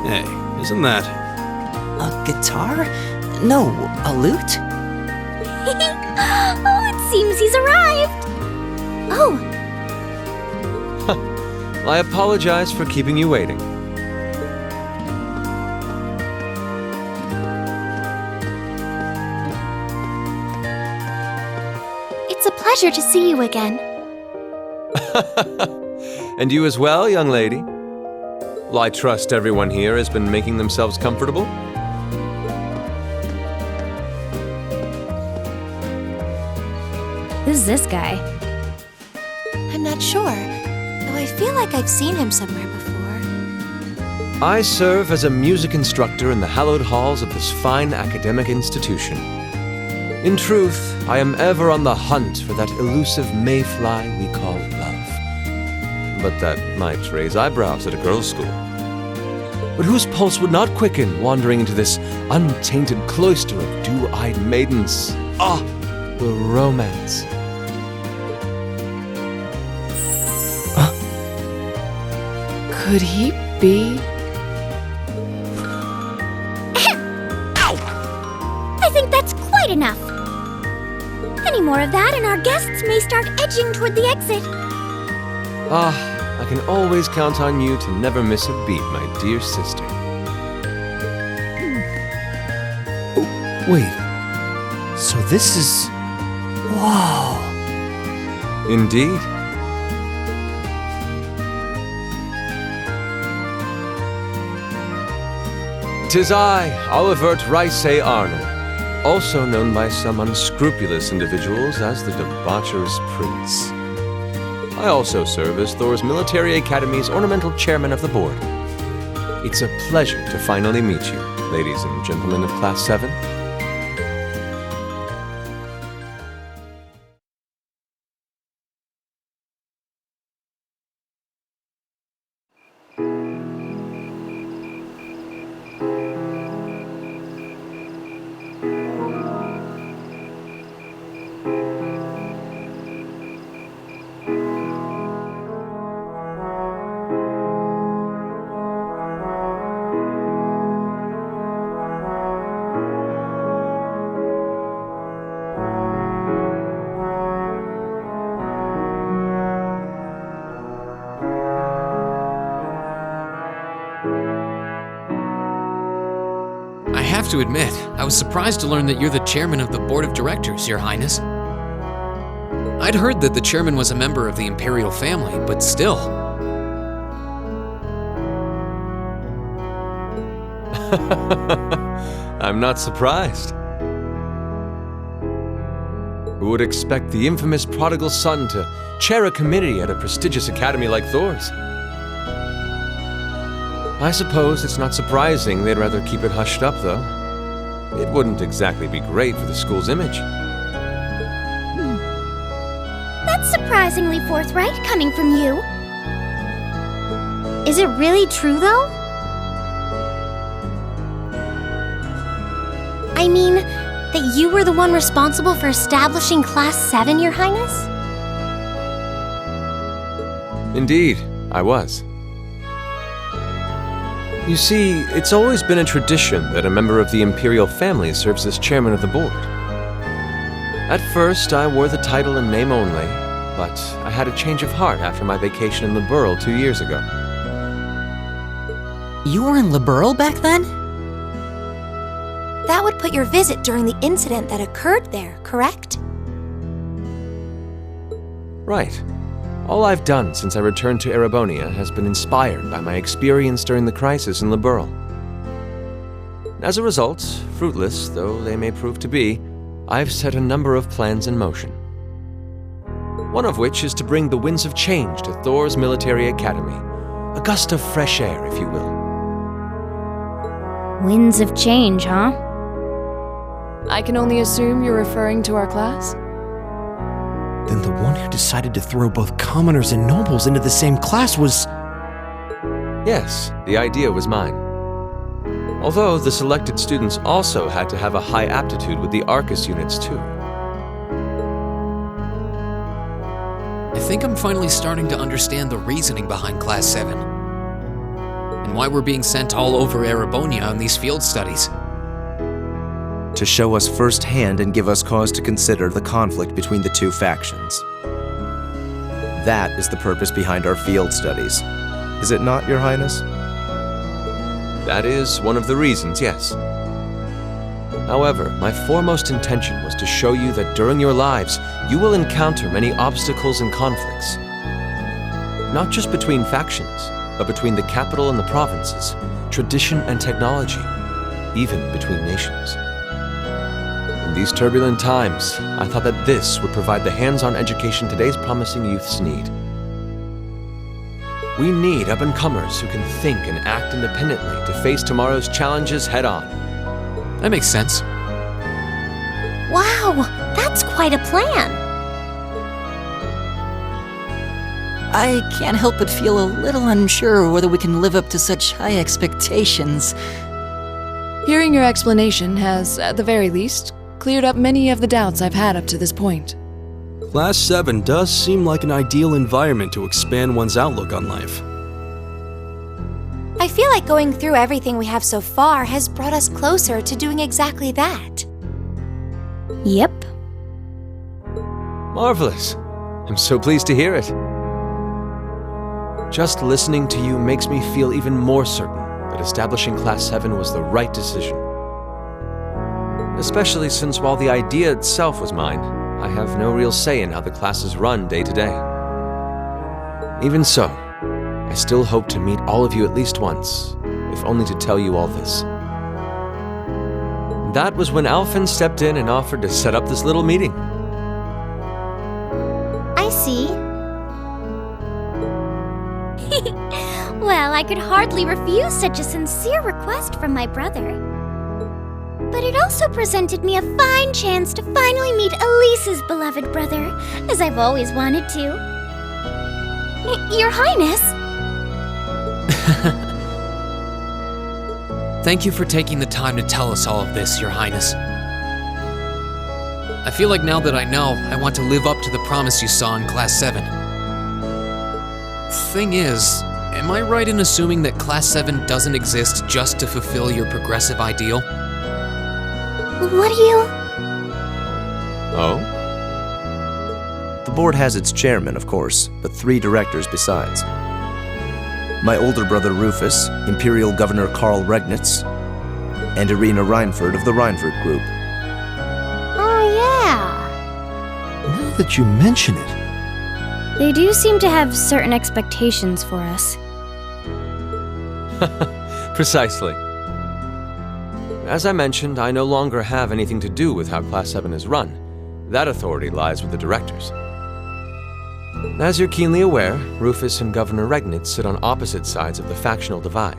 Hey, isn't that... A guitar? No, a lute? Oh, it seems he's arrived. Oh, I apologize for keeping you waiting. It's a pleasure to see you again. And you as well, young lady? Well, I trust everyone here has been making themselves comfortable? Who's this guy? I'm not sure, though I feel like I've seen him somewhere before. I serve as a music instructor in the hallowed halls of this fine academic institution. In truth, I am ever on the hunt for that elusive mayfly we call love. But that might raise eyebrows at a girls' school. But whose pulse would not quicken wandering into this untainted cloister of dew-eyed maidens? Ah, the romance. Could he be? I think that's quite enough. Any more of that and our guests may start edging toward the exit. Ah, I can always count on you to never miss a beat, my dear sister. Oh, wait. So this is... Wow. Indeed. 'Tis I, Oliver Rice Arnold, also known by some unscrupulous individuals as the Debaucher's Prince. I also serve as Thor's Military Academy's ornamental chairman of the board. It's a pleasure to finally meet you, ladies and gentlemen of Class 7. I have to admit, I was surprised to learn that you're the chairman of the board of directors, Your Highness. I'd heard that the chairman was a member of the imperial family, but still. I'm not surprised. Who would expect the infamous prodigal son to chair a committee at a prestigious academy like Thor's? I suppose it's not surprising they'd rather keep it hushed up, though. It wouldn't exactly be great for the school's image. That's surprisingly forthright coming from you. Is it really true, though? I mean, that you were the one responsible for establishing Class 7, Your Highness? Indeed, I was. You see, it's always been a tradition that a member of the imperial family serves as chairman of the board. At first, I wore the title in name only, but I had a change of heart after my vacation in the Burl 2 years ago. You were in Liberl back then? That would put your visit during the incident that occurred there, correct? Right. All I've done since I returned to Erebonia has been inspired by my experience during the crisis in Liberl. As a result, fruitless though they may prove to be, I've set a number of plans in motion. One of which is to bring the winds of change to Thor's military academy. A gust of fresh air, if you will. Winds of change, huh? I can only assume you're referring to our class? Then the one who decided to throw both commoners and nobles into the same class was... Yes, the idea was mine. Although the selected students also had to have a high aptitude with the Arcus units too. I think I'm finally starting to understand the reasoning behind Class 7. And why we're being sent all over Erebonia on these field studies. To show us firsthand and give us cause to consider the conflict between the two factions. That is the purpose behind our field studies. Is it not, Your Highness? That is one of the reasons, yes. However, my foremost intention was to show you that during your lives, you will encounter many obstacles and conflicts. Not just between factions, but between the capital and the provinces, tradition and technology, even between nations. In these turbulent times, I thought that this would provide the hands-on education today's promising youths need. We need up-and-comers who can think and act independently to face tomorrow's challenges head-on. That makes sense. Wow, that's quite a plan. I can't help but feel a little unsure whether we can live up to such high expectations. Hearing your explanation has, at the very least, cleared up many of the doubts I've had up to this point. Class 7 does seem like an ideal environment to expand one's outlook on life. I feel like going through everything we have so far has brought us closer to doing exactly that. Yep. Marvelous. I'm so pleased to hear it. Just listening to you makes me feel even more certain that establishing Class 7 was the right decision. Especially since while the idea itself was mine, I have no real say in how the classes run day to day. Even so, I still hope to meet all of you at least once, if only to tell you all this. That was when ALFIN stepped in and offered to set up this little meeting. I see. Well, I could hardly refuse such a sincere request from my brother. But it also presented me a fine chance to finally meet Elise's beloved brother, as I've always wanted to. Your Highness? Thank you for taking the time to tell us all of this, Your Highness. I feel like now that I know, I want to live up to the promise you saw in Class 7. Thing is, am I right in assuming that Class 7 doesn't exist just to fulfill your progressive ideal? What do you... Oh? The board has its chairman, of course, but 3 directors besides. My older brother Rufus, Imperial Governor Karl Regnitz, and Irina Reinford of the Reinford Group. Oh, yeah. Now that you mention it... They do seem to have certain expectations for us. Precisely. As I mentioned, I no longer have anything to do with how Class 7 is run. That authority lies with the directors. As you're keenly aware, Rufus and Governor Regnitz sit on opposite sides of the factional divide.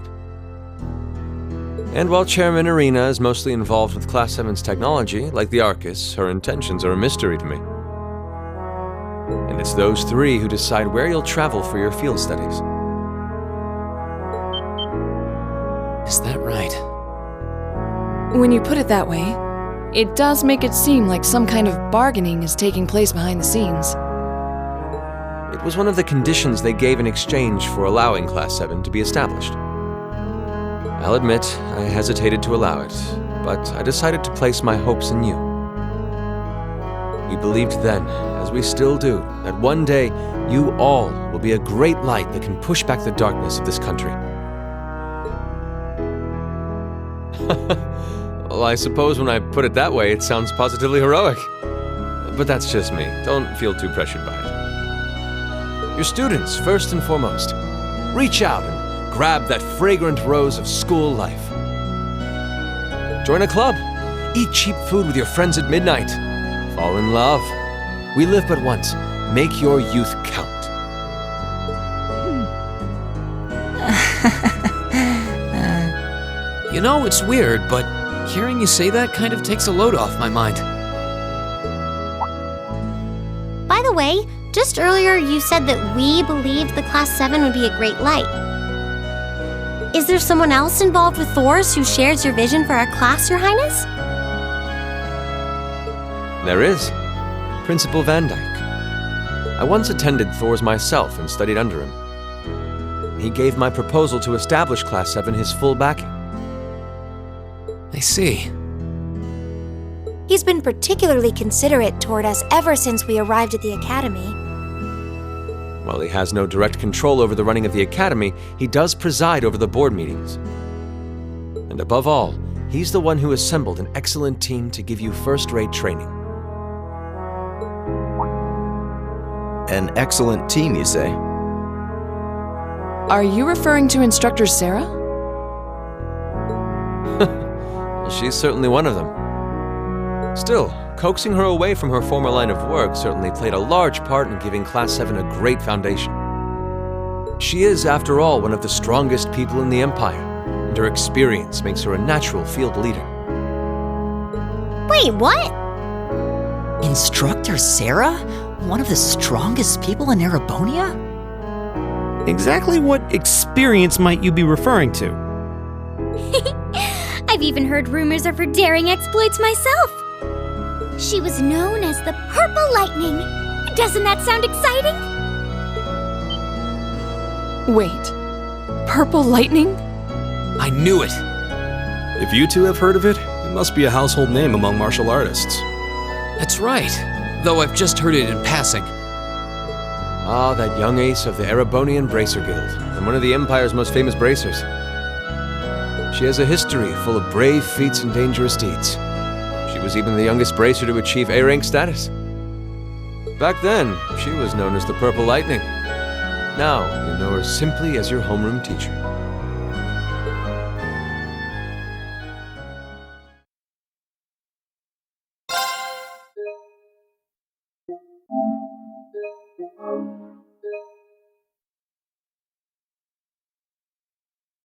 And while Chairman Irina is mostly involved with Class 7's technology, like the Arcus, her intentions are a mystery to me. And it's those 3 who decide where you'll travel for your field studies. Is that right? When you put it that way, it does make it seem like some kind of bargaining is taking place behind the scenes. It was one of the conditions they gave in exchange for allowing Class 7 to be established. I'll admit, I hesitated to allow it, but I decided to place my hopes in you. We believed then, as we still do, that one day you all will be a great light that can push back the darkness of this country. Well, I suppose when I put it that way, it sounds positively heroic. But that's just me. Don't feel too pressured by it. Your students, first and foremost. Reach out and grab that fragrant rose of school life. Join a club. Eat cheap food with your friends at midnight. Fall in love. We live but once. Make your youth count. You know, it's weird, but hearing you say that kind of takes a load off my mind. By the way, just earlier you said that we believed the Class 7 would be a great light. Is there someone else involved with Thor's who shares your vision for our class, Your Highness? There is. Principal Van Dyke. I once attended Thor's myself and studied under him. He gave my proposal to establish Class 7 his full backing. I see. He's been particularly considerate toward us ever since we arrived at the Academy. While he has no direct control over the running of the Academy, he does preside over the board meetings. And above all, he's the one who assembled an excellent team to give you first-rate training. An excellent team, you say? Are you referring to Instructor Sarah? Well, she's certainly one of them. Still, coaxing her away from her former line of work certainly played a large part in giving Class 7 a great foundation. She is, after all, one of the strongest people in the Empire, and her experience makes her a natural field leader. Wait, what? Instructor Sarah? One of the strongest people in Erebonia? Exactly what experience might you be referring to? I've even heard rumors of her daring exploits myself. She was known as the Purple Lightning. Doesn't that sound exciting? Wait, Purple Lightning? I knew it! If you two have heard of it, it must be a household name among martial artists. That's right, though I've just heard it in passing. Ah, that young ace of the Erebonian Bracer Guild, and one of the Empire's most famous bracers. She has a history full of brave feats and dangerous deeds. She was even the youngest bracer to achieve A-rank status. Back then, she was known as the Purple Lightning. Now, you know her simply as your homeroom teacher.